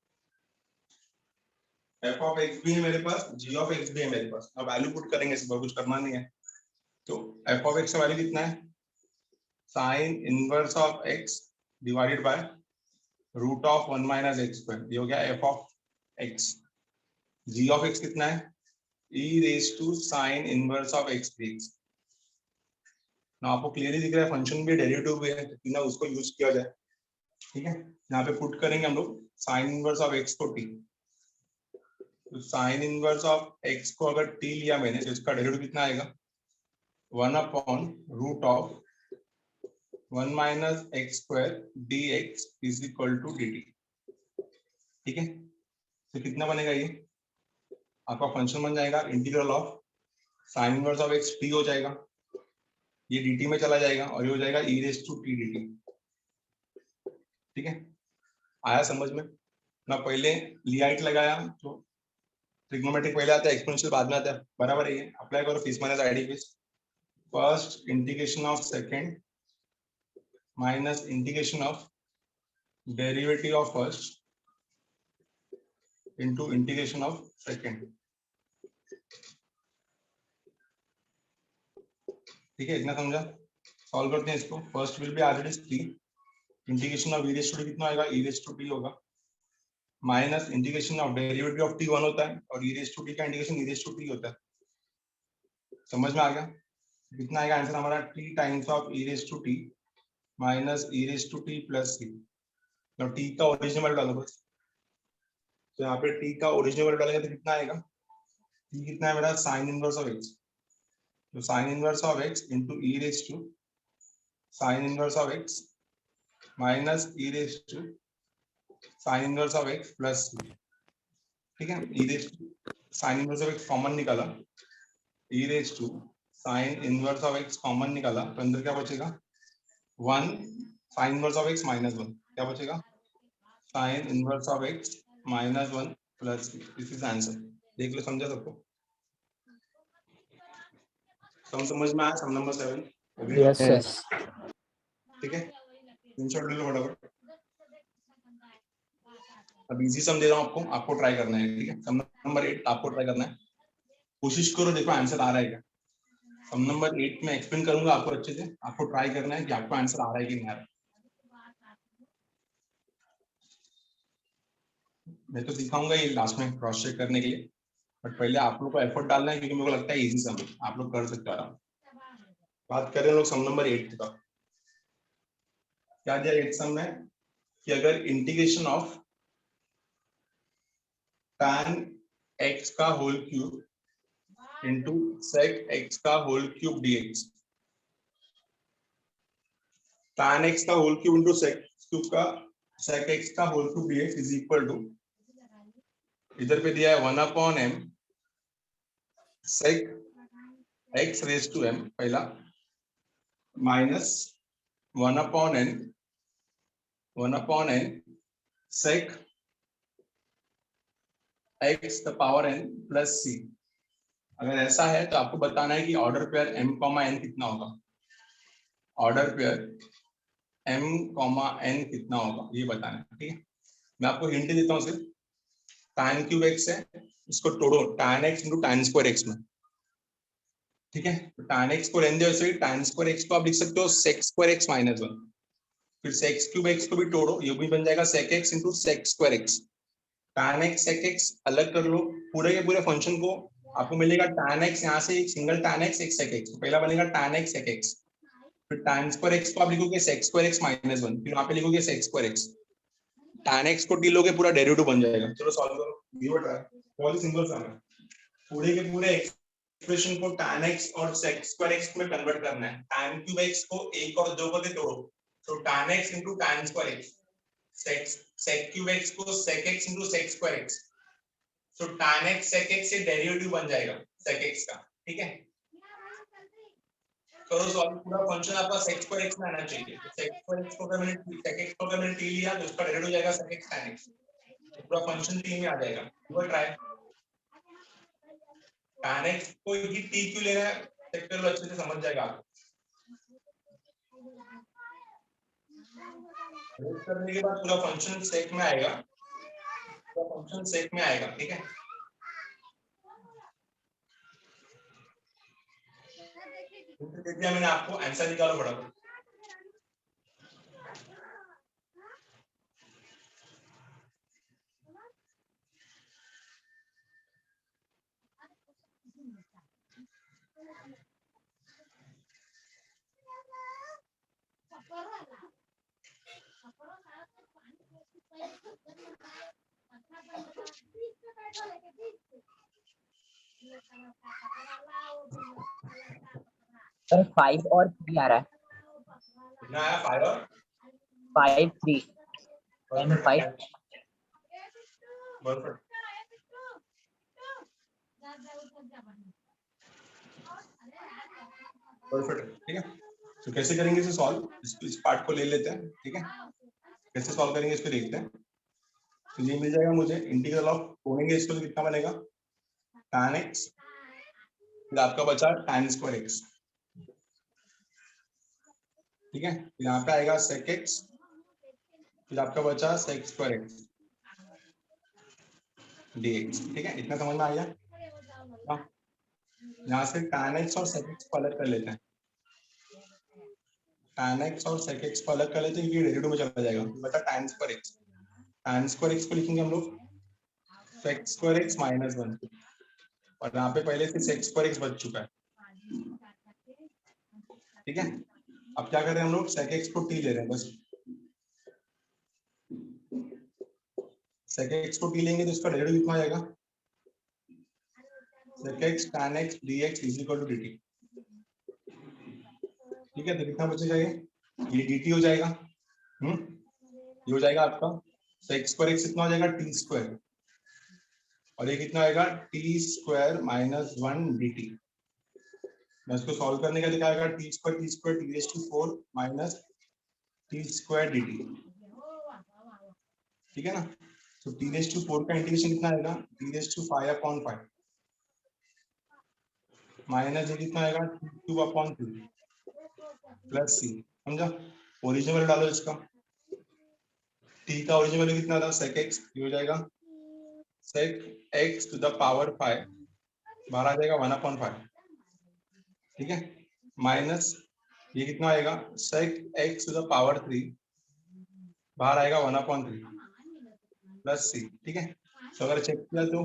f ऑफ x भी है मेरे पास, g ऑफ x भी है मेरे पास। अब वैल्यू पुट करेंगे, इसमें कुछ करना नहीं है। तो f ऑफ x का वैल्यू कितना है, sine inverse of x divided by root of 1 minus x square, ये हो गया f of x। g of x कितना है, e raise to sine inverse of x dx। ना आपको क्लियरली दिख रहा है फंक्शन भी डेरिवेटिव भी है, तो ना उसको यूज किया जाए। ठीक है, यहाँ पे पुट करेंगे हम लोग साइन इनवर्स ऑफ x को t, तो साइन इनवर्स ऑफ x को अगर t लिया मैंने, तो इसका डेरिवेटिव कितना आएगा, 1 upon root of 1 minus x square dx is equal to dt। ठीक है, तो कितना बनेगा, ये आपका फंक्शन बन जाएगा integral of sign inverse of x t हो जाएगा, ये dt में चला जाएगा और ये हो जाएगा e raise to t dt। ठीक है, आया समझ में ना? पहले लिहाइट लगाया तो ट्रिग्नोमेट्रिक पहले आता है, एक्सपोनेंशियल बाद में आता है, बराबर है। ये अप्लाई करो fees minus ID fees, first integration of second minus integration of derivative of first into integration of second. ठीक है, इतना समझा? सॉल्व करते हैं इसको। First will be R raise t, integration of e raise to t कितना आएगा, e raise to t होगा, minus integration of derivative of t 1 होता है और e रेज टू टी का integration e raise to t होता है। समझ में आ गया? कितना आएगा आंसर हमारा, t times of e raise to t minus e raise to t plus c। तो t का ओरिजिनल वैल्यू डालो बस, तो यहाँ पे t का ओरिजिनल वैल्यू डालेंगे तो कितना आएगा, t कितना है मेरा, साइन इनवर्स ऑफ x, तो sine inverse of x into e raise to sine inverse of x minus e raise to sine inverse of x plus c। ठीक है, e raise to sine inverse of x common निकाला, e raise to sine inverse of x common निकाला, तो अंदर क्या बचेगा, 1 sine inverse of x minus 1, क्या बचेगा, sine inverse of x minus 1 plus c। This is answer. देख लो, समझा सबको? सम समझ में आया? सम नंबर 7 Yes, sir. ठीक है, स्क्रीनशॉट ले लो फटाफट। अब इजी सम दे रहा हूँ आपको ट्राई करना है, ठीक है। सम नंबर 8 आपको ट्राई करना है, कोशिश करो, देखो आंसर आ रहा है क्या। सम नंबर 8 में एक्सप्लेन करूंगा आपको अच्छे से, आपको ट्राई करना है कि आपको आंसर आ रहा है कि नहीं आ रहा है। मैं तो दिखाऊंगा ये लास्ट में क्रॉस चेक करने के लिए, बट पहले आप लोग को एफर्ट डालना है, क्योंकि मेरे को लगता है इजी सम आप लोग कर सकते हो आराम। बात करें लोग सम नंबर 8 का, क्या दिया 8 सम में कि अगर इंटीग्रेशन ऑफ tan x का whole cube into sec x का whole cube dx, tan x का whole cube into sec x का whole cube dx is equal to, इधर पे दिया है 1/m sec x raise to m पहला, minus 1/n sec x the power n plus c। अगर ऐसा है तो आपको बताना है कि ऑर्डर पेयर m, n कितना होगा, ऑर्डर पेयर m, n कितना होगा ये बताना है, ठीक है। मैं आपको हिंट देता हूँ सिर्फ, tan क्यूब x है, इसको तोड़ो tan x into tan square x में, ठीक है। तो tan x को रहने दो ऐसे ही, tan स्क्वायर x को आप लिख सकते हो sec स्क्वायर x माइनस 1, फिर sec क्यूब x को भी तोड़ो, ये भी बन जाएगा sec x into sec square x, tan x sec x अलग कर लो, पूरे के पूरे फंक्शन को आपको मिलेगा tan x, यहाँ से एक सिंगल tan x एक sec x, पहला बनेगा tan x sec x, फिर tan स्क्वायर x को आप लिखोगे sec स्क्वायर x माइनस 1, फिर वहां पे लिखोगे sec square x, tan x को टी लोगे पूरा डेरिवेटिव बन जाएगा। चलो सॉल्व करो, गिव इट ट्राई, बहुत ही सिंपल सम है। पूरे के पूरे एक्सप्रेशन को tan x और sec स्क्वायर x में कन्वर्ट करना है, tan क्यूब x को 1 और 2 करके तोड़ो, तो tan x into tan square x, sec cube x को sec x into sec square x, तो tan x sec x से डेरिवेटिव बन जाएगा sec x का, ठीक है। करो सॉल्व, पूरा फंक्शन आपका sec स्क्वायर x में आना चाहिए, sec स्क्वायर x को अगर मैंने sec x को अगर मैंने t लिया तो उसका डेरिवेटिव हो जाएगा sec x tan x, पूरा फंक्शन t में आ जाएगा। वो ट्राई, tan x को ही t क्यों ले रहा है चेक कर लो, अच्छे से समझ जाएगा आप। रेड करने के बाद पूरा फंक्शन sec में आएगा, पूरा फंक्शन sec में आएगा, ठीक है। देख दिया मैंने आपको, आंसर निकालो फटाफट। सर 5 और 3 आ रहा है, कितना आया 5 और 5 3 and 5 परफेक्ट, परफेक्ट, ठीक है। तो कैसे करेंगे इसे सॉल्व, इस पार्ट को ले लेते हैं, ठीक है। कैसे सॉल्व करेंगे इसको देखते हैं। तो ये मिल जाएगा मुझे, इंटीग्रल ऑफ तोड़ेंगे इसको तो कितना बनेगा tan x, फिर आपका बचा tan स्क्वायर x, ठीक है। यहाँ पे आएगा sec x, फिर आपका बचा sec स्क्वायर x dx, ठीक है। इतना समझ में आ गया। यहाँ से tan x और sec x को अलग कर लेते हैं, tan x और sec x को अलग कर लेते हैं, ये डेरिवेटिव में चला जाएगा, बता tan square x, tan square x को लिखेंगे हम लोग sec स्क्वायर x माइनस 1, और यहाँ पे पहले से sec स्क्वायर x बच चुका है, ठीक है। अब क्या कर रहे हैं हम लोग, sec x को t ले रहे हैं, बस sec x को t लेंगे तो इसका डेरिवेटिव कितना आ जाएगा, sec x tan x dx is equal to dt, ठीक है। तो कितना बचेगा, ये dt हो जाएगा, ये हो जाएगा आपका sec स्क्वायर x कितना हो जाएगा t स्क्वायर, और ये कितना आएगा t स्क्वायर माइनस 1 dt। मैं इसको सॉल्व करने का दिखाएगा, t square t raise to 4 minus t square dt, ठीक है ना। तो t रेज़ टू 4 का इंटीग्रेशन कितना आएगा, t रेज़ टू 5/5 माइनस ये कितना आएगा t³ अपॉन 3 प्लस c, समझा। ओरिजिनल वैल्यू डालो इसका, t का ओरिजिनल वैल्यू कितना था sec x, ये हो जाएगा sec x to the power 5, बाहर आ जाएगा 1/5, ठीक है, माइनस ये कितना आएगा sec x to the power 3, बाहर आएगा 1/3 प्लस c, ठीक है। तो अगर चेक किया तो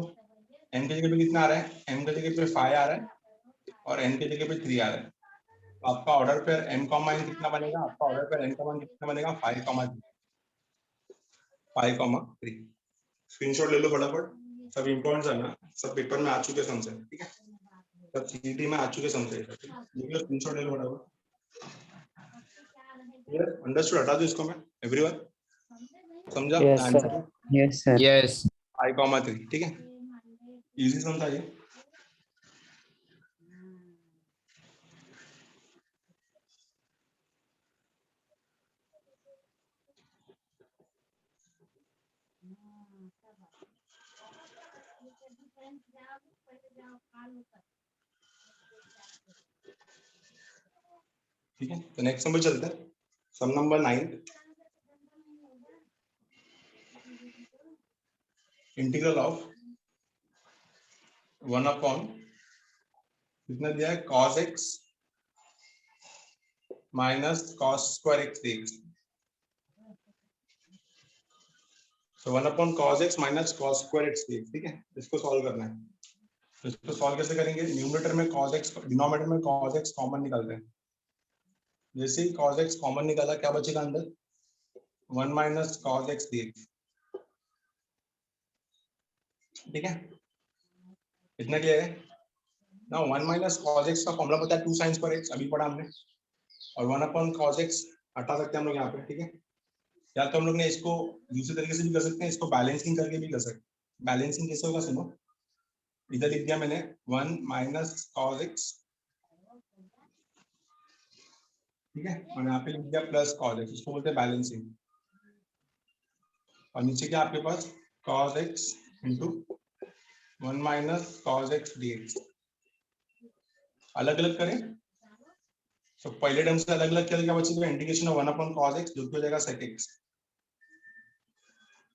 m की जगह पे कितना आ रहा है, m की जगह पे 5 आ रहा है और n की जगह पे 3 आ रहा है। तो आपका ऑर्डर पर m का मान कितना बनेगा, आपका ऑर्डर पर m का मान कितना बनेगा 5,3। स्क्रीनशॉट ले लो फटाफट, सब इम्पोर्टेंट है ना, सब पेपर में आ चुके समझे, ठीक है, सब सीईटी में आ चुके समझे, लिख लो स्क्रीनशॉट ले लो फटाफट। क्लियर, अंडरस्टूड, हटा दो इसको मैं, एवरीवन समझा Yes, sir. Answer Yes, sir. Yes 5,3, ठीक है, इजी समझा ये। ठीक है, तो नेक्स्ट नंबर चलते हैं, सम नंबर 9, इंटीग्रल ऑफ 1 कितना दिया है cos x minus cos square x dx। तो 1/cos x minus cos square x dx, ठीक है, इसको सॉल्व करना है। तो इसको सॉल्व कैसे करेंगे, न्यूमरेटर में cos x, डिनोमिनेटर में cos x कॉमन निकालते हैं। जैसे ही cos x कॉमन निकाला क्या बचेगा अंदर, 1 माइनस cos x dx, ठीक है, इतना क्लियर है ना। 1 माइनस cos x का फॉर्मूला पता है 2 sin स्क्वायर x, अभी पढ़ा हमने, और 1/cos x हटा सकते हैं हम लोग यहाँ पे, ठीक है। या तो हम लोग ने इसको दूसरे तरीके से भी कर सकते हैं, इसको बैलेंसिंग करके भी कर सकते हैं। बैलेंसिंग कैसे होगा सुनो, इधर लिख दिया मैंने 1 माइनस cos x, ठीक है, और यहाँ पे लिख दिया प्लस cos x, इसको बोलते हैं बैलेंसिंग। और नीचे क्या आपके पास cos x into 1 minus cos x dx। अलग अलग करें तो पहले टर्म से अलग अलग क्या बचेगा, इंटीग्रेशन ऑफ 1/cos x जो कि हो जाएगा sec x,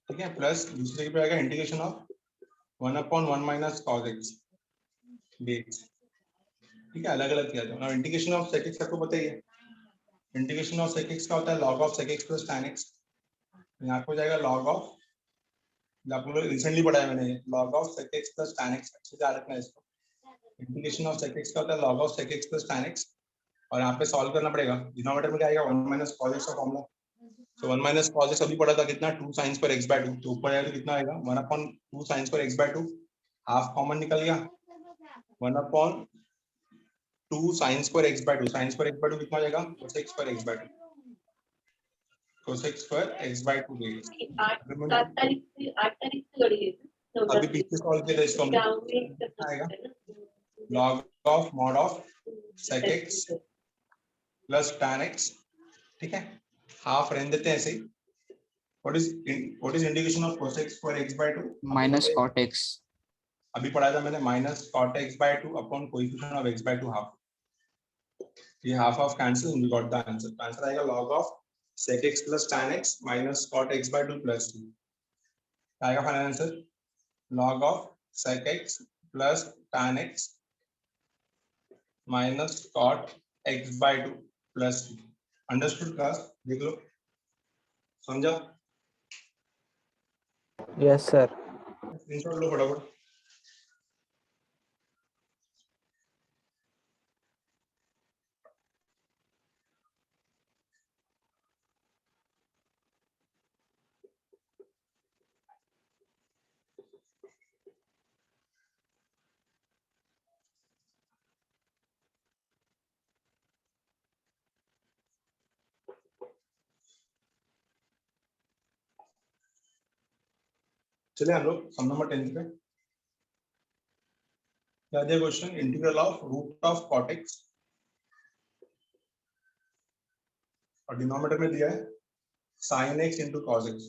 ठीक है, प्लस दूसरे पे आएगा integration of 1/1 minus cos x dx, ठीक है, अलग अलग किया जाए। और इंटीग्रेशन ऑफ sec x आपको पता ही है, इंटीग्रेशन ऑफ sec x का होता है log of sec x plus tan x। यहाँ पे हो जाएगा log ऑफ, आप लोग रिसेंटली पढ़ा है मैंने, log of sec x plus tan x, अच्छे से याद रखना है इसको। इंटीग्रेशन ऑफ sec x का होता है log of sec x plus tan x, और यहाँ पे सॉल्व करना पड़ेगा। डिनोमिनेटर में क्या आएगा 1 माइनस cos x का फॉर्मूला, तो 1 माइनस cos x अभी पढ़ा था कितना 2 sin स्क्वायर x बाय 2, तो ऊपर आएगा तो कितना आएगा 1/2 sin square x by 2, half common निकल गया, 1/2 sin square x by 2, sin square x by 2 कितना हो जाएगा cosec square x by 2, cosec square x by 2 देगा। 8 तारीख से गड़ी है। अभी पीछे सॉल्व किया था इसको हमने, कितना आएगा log of mod of sec x plus tan x, ठीक है, हाफ रहने देते हैं ऐसे ही। What is integration of cosec square x by 2 minus cot x, अभी पढ़ाया था मैंने, minus cot x by 2 upon coefficient of x by 2 half, ये half of cancel, we got the answer. तो आंसर आएगा log of sec x plus tan x minus cot x by 2 plus 2, आएगा final answer log of sec x plus tan x minus cot x by 2 plus 2। Understood class, देख लो, समझा, Yes, sir. Screenshot लो फटाफट। चलिए हम लोग सम number 10 पे, क्या दिया question, integral of root of cot x, और डिनोमिनेटर में दिया है sin x into cos x।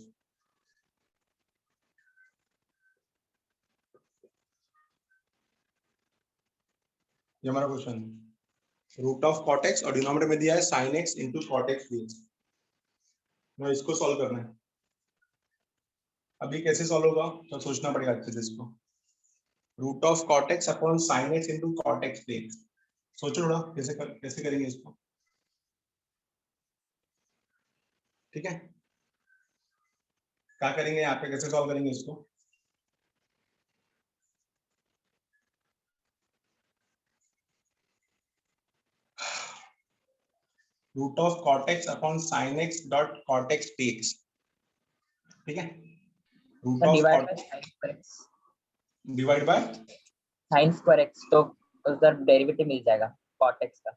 ये हमारा क्वेश्चन है, रूट ऑफ cot x और डिनोमिनेटर में दिया है sin x into cot x dx। ना इसको सॉल्व करना है। अभी कैसे सॉल्व होगा तो सोचना पड़ेगा अच्छे से इसको। Root of cot x upon sine x into cot x plus, सोचो थोड़ा कैसे करेंगे इसको, ठीक है। क्या करेंगे यहाँ पे, कैसे सॉल्व करेंगे इसको। Root of cot x upon sine x dot cot x dx, ठीक है। Root of divide cot by sin square x, divide by sin square x, तो उसका डेरिवेटिव मिल जाएगा cot x का।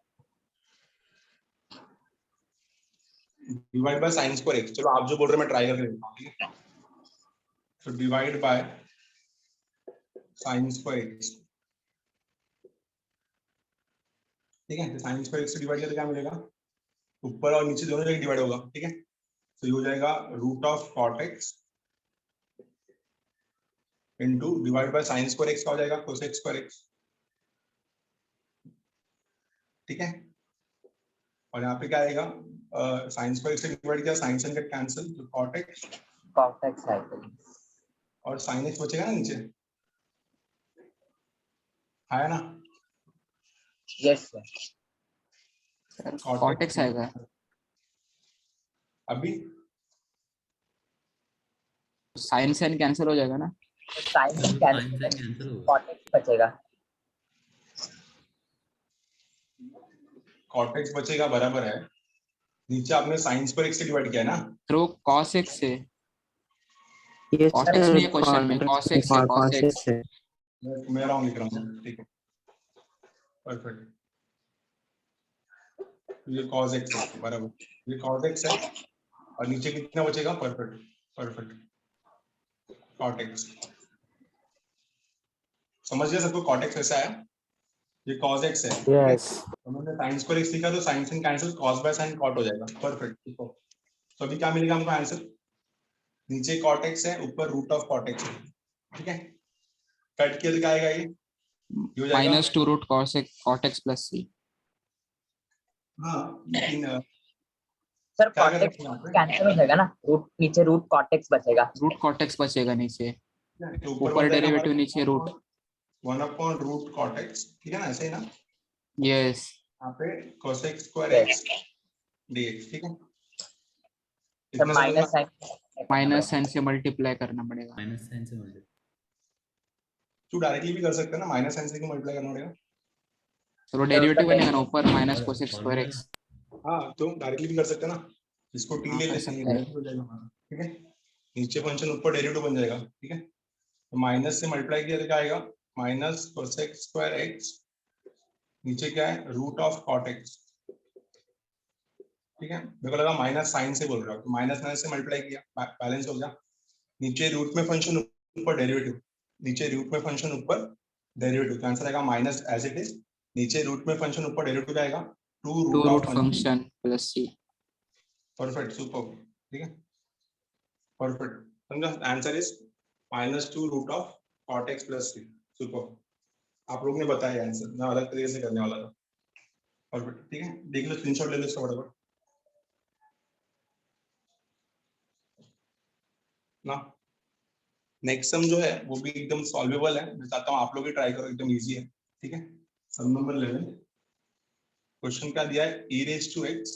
Divide by sine square x, चलो आप जो बोल रहे हैं मैं ट्राई करके देखता हूँ, ठीक है। तो divide by sine square x, ठीक है। साइन स्क्वायर एक्स से डिवाइड करके क्या मिलेगा, ऊपर और नीचे दोनों जगह डिवाइड होगा, ठीक है। तो ये हो जाएगा root of cot x into divide by sine square x का हो जाएगा कोसेक स्क्वायर एक्स, ठीक है। और यहाँ पे क्या आएगा, साइन स्क्वायर एक्स से डिवाइड किया, साइन से गेट कैंसिल, तो कॉट एक्स cot x आएगा। और साइन एक्स बचेगा ना नीचे, है ना। Yes sir. Sir Cot cot x x आएगा। अभी साइन साइन कैंसिल हो जाएगा ना। तो sin तो sin कैंसिल, sin cancel होगा। cot x बचेगा। कॉट एक्स बचेगा, बराबर है। नीचे आपने साइन स्क्वायर एक्स से डिवाइड किया है ना, थ्रू cos x से। Yes, cot sir. x नहीं है क्वेश्चन में, cos x है, cos x। है। मैं रॉन्ग लिख रहा हूँ, ठीक है। परफेक्ट, ये cos x है, बराबर, ये cos x है। और नीचे कितना बचेगा, परफेक्ट परफेक्ट cot x। समझ गया सबको, cot x कैसा है, ये cos x है। Yes. उन्होंने sin स्क्वायर x लिखा तो sin sin cancel, cos by sin cot हो जाएगा, परफेक्ट, ठीक है। तो अभी क्या मिलेगा हमको आंसर, नीचे cot x है, ऊपर रूट ऑफ cot x है, ठीक है। कट किया तो क्या आएगा, ये हो जाएगा, -2 root cot x plus c। हाँ लेकिन सर क्या cot करना x है यहाँ पे, कैंसिल हो जाएगा ना, रूट नीचे रूट cot x बचेगा। रूट cot x बचेगा नीचे, तो ऊपर बन जाएगा डेरिवेटिव हमारा नीचे root. 1 upon root cot x, ठीक है ना, ऐसे ही ना। यस यहाँ पे cosec स्क्वायर x dx, ठीक है। सर इतना समझ में माइनस साइन, माइनस साइन से मल्टीप्लाई करना पड़ेगा। माइनस साइन से मल्टीप्लाई। तू डायरेक्टली भी कर सकते हैं ना, माइनस साइन से मल्टीप्लाई करना पड़ेगा। चलो डेरिवेटिव बनेगा ना ऊपर माइनस cosec फॉर्मूला स्क्वायर है x। हाँ तो डायरेक्टली भी कर सकते हैं ना, इसको टी हाँ, ले कर लेते हैं, सकते हैं। डायरेक्ट हो जाएगा हमारा, ठीक है। नीचे फंक्शन, ऊपर डेरिवेटिव बन जाएगा, ठीक है। तो माइनस से मल्टीप्लाई किया तो क्या आएगा, माइनस cosec स्क्वायर x, नीचे क्या है, रूट ऑफ cot x, ठीक है। मेरे को लगा माइनस साइन से बोल रहा हूँ, तो माइनस माइनस से मल्टीप्लाई किया, बैलेंस हो गया। नीचे रूट में फंक्शन, ऊपर डेरिवेटिव, नीचे रूट में फंक्शन, ऊपर डेरिवेटिव, आंसर आएगा माइनस एज इट इज। नीचे रूट में फंक्शन, ऊपर डेरिवेटिव आएगा 2 2 root root of function plus c। Perfect, super, ठीक है, परफेक्ट। समझा, answer is -2 root of cot x plus c, super. आप लोग ने बताया आंसर, मैं अलग तरीके से करने वाला था, परफेक्ट, ठीक है। देख लो, स्क्रीनशॉट ले लो इसका फटाफट ना। नेक्स्ट सम जो है वो भी एकदम सॉल्वेबल है, मैं चाहता हूँ आप लोग भी ट्राई करो, एकदम इजी है, ठीक है। सम नंबर 11, क्वेश्चन क्या दिया है, e raise to x,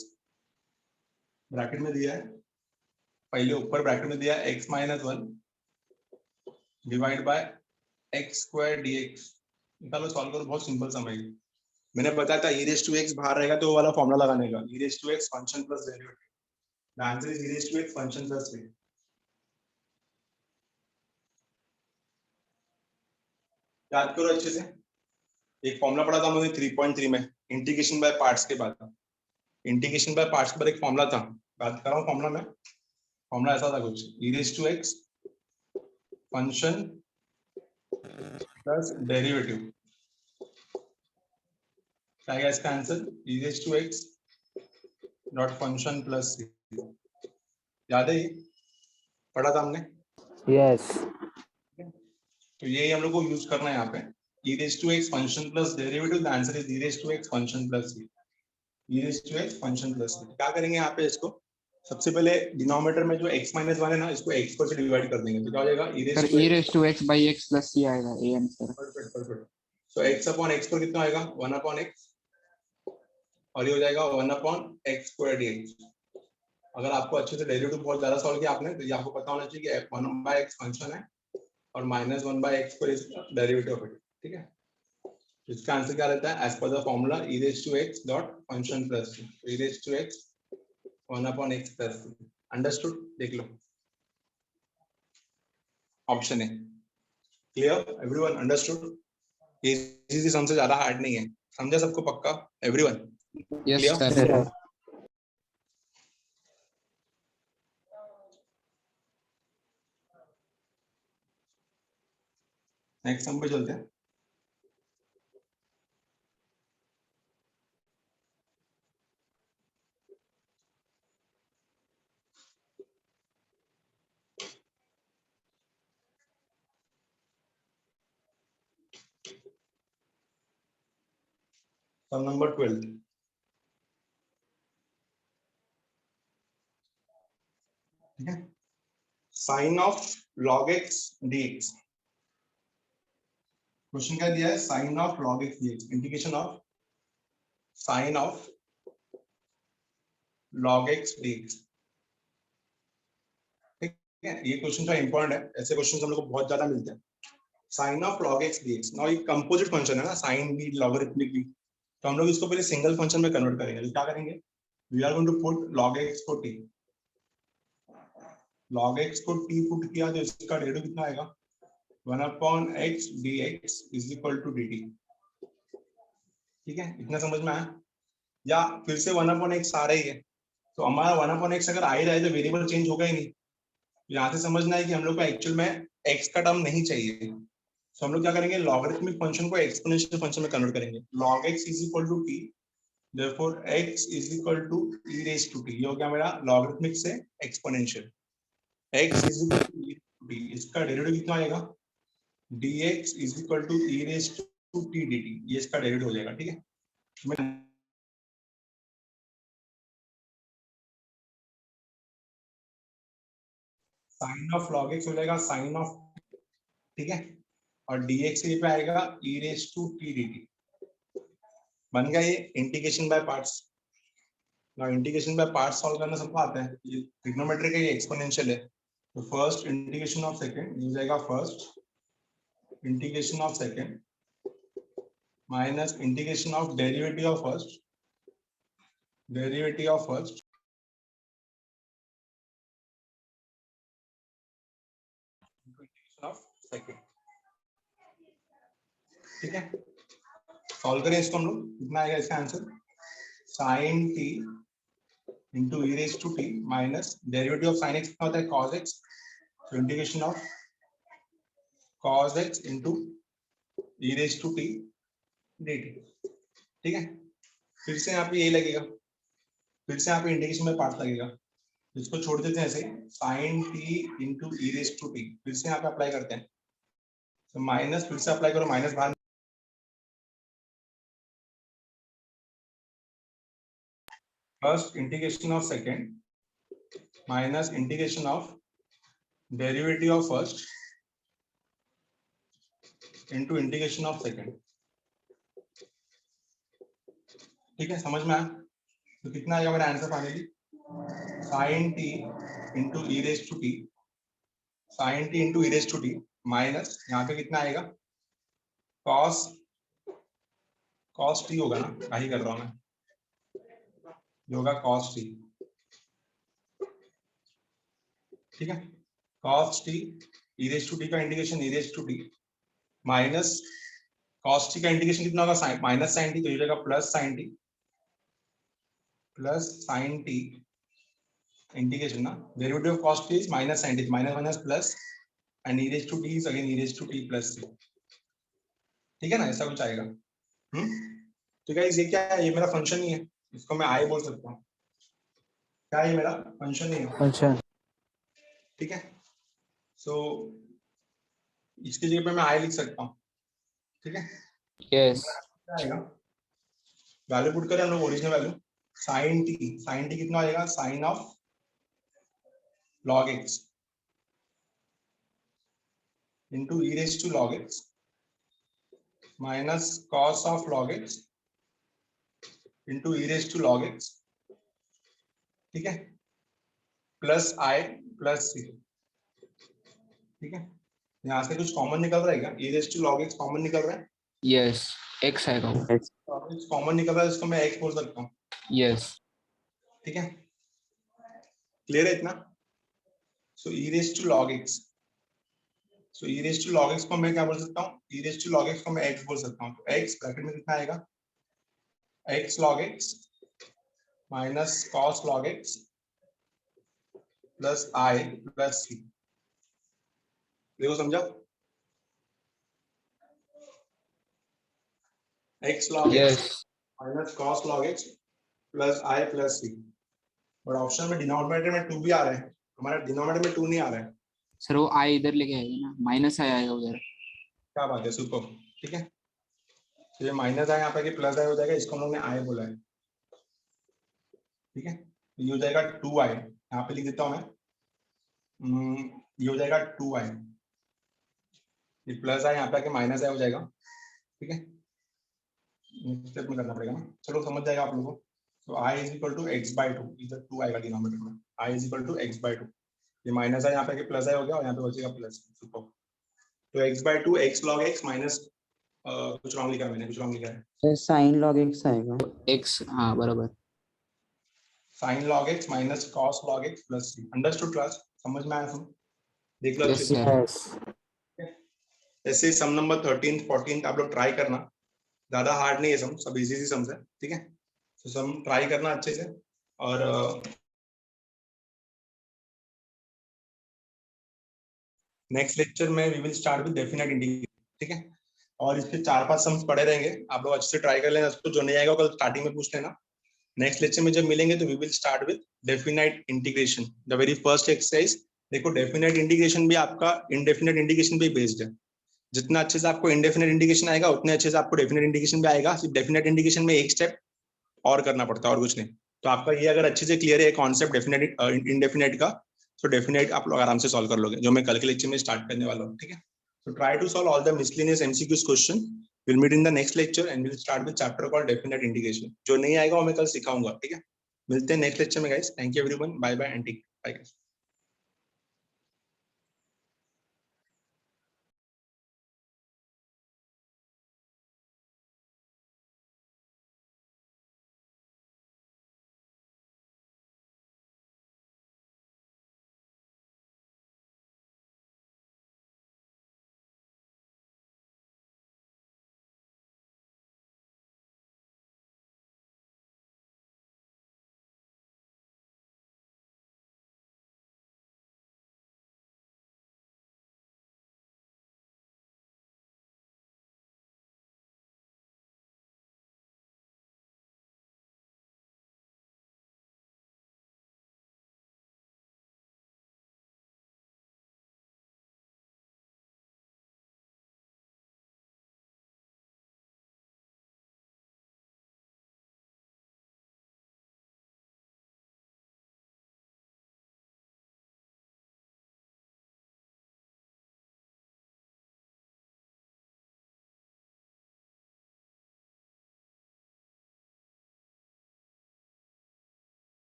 bracket में दिया है, पहले ऊपर ब्रैकेट में दिया है x - 1 divide by x square dx। निकालो, सॉल्व करो, बहुत सिंपल सम है। मैंने बताया था e रेज टू x बाहर रहेगा तो वो वाला फॉर्मूला लगाने का, e raise to x function plus derivative, the answer is e raise to x function plus c। याद करो अच्छे से, एक फॉर्मूला पढ़ा था मुझे 3.3 में, इंटीग्रेशन बाय पार्ट्स के बाद, इंटीग्रेशन बाय पार्ट्स पर एक फॉर्मूला था, बात कर रहा हूँ फॉर्मूला में। फॉर्मूला ऐसा था कुछ, e raise to x function plus derivative, क्या है इसका answer, e raise to x dot function plus c। याद है, ये पढ़ा था हमने। Yes. तो ये हम लोग को यूज करना है यहाँ पे, e raise to x function plus derivative, the answer is e raise to x function plus c, e raise to x function plus c। क्या करेंगे यहाँ पे, इसको सबसे पहले डिनोमिनेटर में जो x माइनस वन है ना, इसको x को से डिवाइड कर देंगे तो क्या हो जाएगा sir e raised to x by x plus c आएगा a answer. Perfect perfect. So x upon x पर कितना आएगा 1 अपॉन x और ये हो जाएगा 1 अपॉन x स्क्वायर dx। अगर आपको अच्छे से डेरिवेटिव बहुत ज्यादा सॉल्व किया आपने तो ये आपको पता होना चाहिए कि 1 बाय x फंक्शन है और माइनस 1 बाय x पर इसका डेरिवेटिव ऑफ इट, ठीक है। इसका आंसर क्या रहता है as per the formula e raised to x dot function plus e raised to x 1 upon x plus understood. देख लो ऑप्शन है क्लियर एवरीवन अंडरस्टूड। ये चीज हमसे ज्यादा हार्ड नहीं है, समझा सबको पक्का everyone yes clear. Sir. Next हम पे चलते हैं। सम नंबर 12 ठीक है। Sine of log x dx। Question क्या दिया है sine of log x dx integration of sine of log x dx, ठीक है। ये क्वेश्चन का इंपॉर्टेंट है, ऐसे क्वेश्चन हम लोग को बहुत ज्यादा मिलते हैं। Sine of log x dx now ये कंपोजिट फंक्शन है ना, साइन भी लॉगरिथमिक भी, तो हम लोग इसको पहले सिंगल फंक्शन में कन्वर्ट करेंगे। तो क्या करेंगे we are going to put log x को t, log x को t पुट किया तो इसका डेरिवेटिव कितना आएगा 1 upon x dx is equal to dt, ठीक है। इतना समझ में आया या फिर से 1 upon x आ रही है तो हमारा 1 upon x अगर आ ही रहा है तो वेरिएबल चेंज होगा ही नहीं। यहाँ से समझना है कि हम लोग को एक्चुअल में x का टर्म नहीं चाहिए, तो हम लोग क्या करेंगे लॉगरिथमिक फंक्शन को एक्सपोनेंशियल फंक्शन में कन्वर्ट करेंगे। log x is equal to t therefore x is equal to e raised to t, ये हो गया मेरा लॉगरिथमिक से exponential. x is equal to e to t, इसका डेरिवेटिव कितना आएगा dx is equal to e raised to t dt, ये इसका डेरिवेटिव हो जाएगा, ठीक है। साइन ऑफ log x हो जाएगा साइन ऑफ, ठीक है, और dx ये पे आएगा e raised to t dt। बन गया ये इंटीग्रेशन बाय पार्ट्स। ना इंटीग्रेशन बाय पार्ट्स सॉल्व करना सबको आता है, ये ट्रिग्नोमेट्री का ये एक्सपोनेंशियल है। तो फर्स्ट इंटीग्रेशन ऑफ सेकंड हो जाएगा first integration of second minus integration of derivative of first, derivative of first of second, ठीक है। सॉल्व करें इसको हम लोग, कितना आएगा इसका answer sin t into e raised to t minus derivative of sin x कितना होता है cos x, तो integration of cos x into e raised to t dt, ठीक है। फिर से यहाँ पे यही लगेगा, फिर से यहाँ पे इंटीग्रेशन में पार्ट लगेगा, इसको छोड़ देते हैं ऐसे sin t into e raised to t, फिर से यहाँ पे अप्लाई करते हैं तो माइनस फिर से अप्लाई करो माइनस बाहर, first integration of second minus integration of derivative of first into integration of second, ठीक है। समझ में आया तो कितना आएगा मेरा answer finally sin t into e raised to t, sin t into e raised to t minus यहाँ पे कितना आएगा cos t होगा ना, क्या ही कर रहा हूँ मैं, ये होगा cos t, ठीक है। cos t e raised to t का integration e raised to t minus cos t का इंटीग्रेशन कितना होगा माइनस sin t, तो ये जाएगा प्लस sin t इंटीग्रेशन ना derivative of cos t is minus sin t, minus minus plus and e raised to t is again e raised to t plus c, ठीक है ना, ऐसा कुछ आएगा। तो गाइस ये क्या है, ये मेरा फंक्शन ही है, इसको मैं आई बोल सकता हूँ, क्या ये मेरा फंक्शन ही है, फंक्शन, ठीक है। सो इसकी जगह पे मैं आई लिख सकता हूँ, ठीक है। यस आएगा वैल्यू पुट करें हम लोग ओरिजिनल वैल्यू sin t कितना आएगा sine of log x into e raised to log x minus cos of log x into e raised to log x, ठीक है, प्लस i प्लस c, ठीक है। यहाँ से कुछ कॉमन निकल रहा है क्या? e raised to log x common निकल रहा है? यस x आएगा वो। कॉमन निकल रहा है, इसको मैं x बोल सकता हूँ, यस ठीक है, क्लियर है इतना? सो e raised to log x, so e raised to log x को मैं क्या बोल सकता हूँ? e raised to log x को मैं x बोल सकता हूँ, तो x ब्रैकेट में कितना आएगा? x log x minus cos log x plus i plus c, देखो समझा? x log x yes minus cos log x plus i plus c, और ऑप्शन में डिनोमिनेटर में 2 भी आ रहा है, हमारा डिनोमिनेटर में 2 नहीं आ रहा है। सर वो i इधर लेके आएगा ना, माइनस i आएगा उधर। क्या बात है, सुपर, ठीक है। तो ये माइनस है यहाँ पे कि प्लस आई हो जाएगा, इसको हम लोग ने आई बोला है, ठीक है। ये हो जाएगा 2i, यहाँ पे लिख देता हूँ मैं, ये हो जाएगा 2i, ये प्लस है यहाँ पे आके माइनस आई हो जाएगा, ठीक है। नेक्स्ट स्टेप में करना पड़ेगा ना, चलो समझ जाएगा आप लोगों को। तो i is equal to x by 2, इधर 2 आएगा डिनोमिनेटर में, i is equal to x by 2, ये माइनस है यहाँ पे प्लस आई हो गया और यहाँ पे बचेगा प्लस, सुपर। तो x by 2 x log x minus कुछ रॉन्ग लिखा है मैंने, कुछ रॉन्ग लिखा है, साइन लॉग एक्स आएगा। x हाँ बराबर। Sine log x minus cos log x plus c, understood class, समझ में आया तुम? देख लो अच्छे Yes, से। sir. यस ऐसे सम नंबर 13 14 आप लोग ट्राई करना, ज्यादा हार्ड नहीं है सम, सब इजी सी सम्स है, ठीक है। तो सम ट्राई करना अच्छे से, और नेक्स्ट लेक्चर में we will start with definite integration, ठीक है। और इसके 4-5 सम्स पड़े रहेंगे, आप लोग अच्छे से ट्राई कर लेना, उसको जो नहीं आएगा कल स्टार्टिंग में पूछ लेना। नेक्स्ट लेक्चर में जब मिलेंगे तो we will start with definite integration, the very first exercise. देखो डेफिनेट इंटीग्रेशन भी आपका इंडेफिनेट इंटीग्रेशन पे बेस्ड है, जितना अच्छे से आपको इंडेफिनेट इंटीग्रेशन आएगा उतने अच्छे से आपको डेफिनेट इंटीग्रेशन भी आएगा। सिर्फ डेफिनेट इंटीग्रेशन में एक स्टेप और करना पड़ता है और कुछ नहीं। तो आपका ये अगर अच्छे से क्लियर है कॉन्सेप्ट डेफिनेट इंडेफिनेट का, तो डेफिनेट आप लोग आराम से सॉल्व कर लोगे, जो मैं कल के लेक्चर में स्टार्ट करने वाला हूँ, ठीक है। So try to solve all the miscellaneous MCQs question. We'll meet in the next lecture and we'll start with chapter called definite integration. जो नहीं आएगा वो मैं कल सिखाऊंगा, ठीक है। मिलते हैं नेक्स्ट लेक्चर में guys, thank you everyone, bye bye and take bye guys.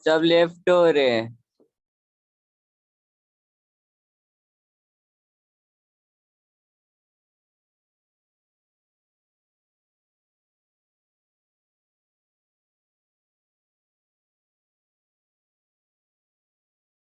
सब लेफ्ट हो रहे हैं।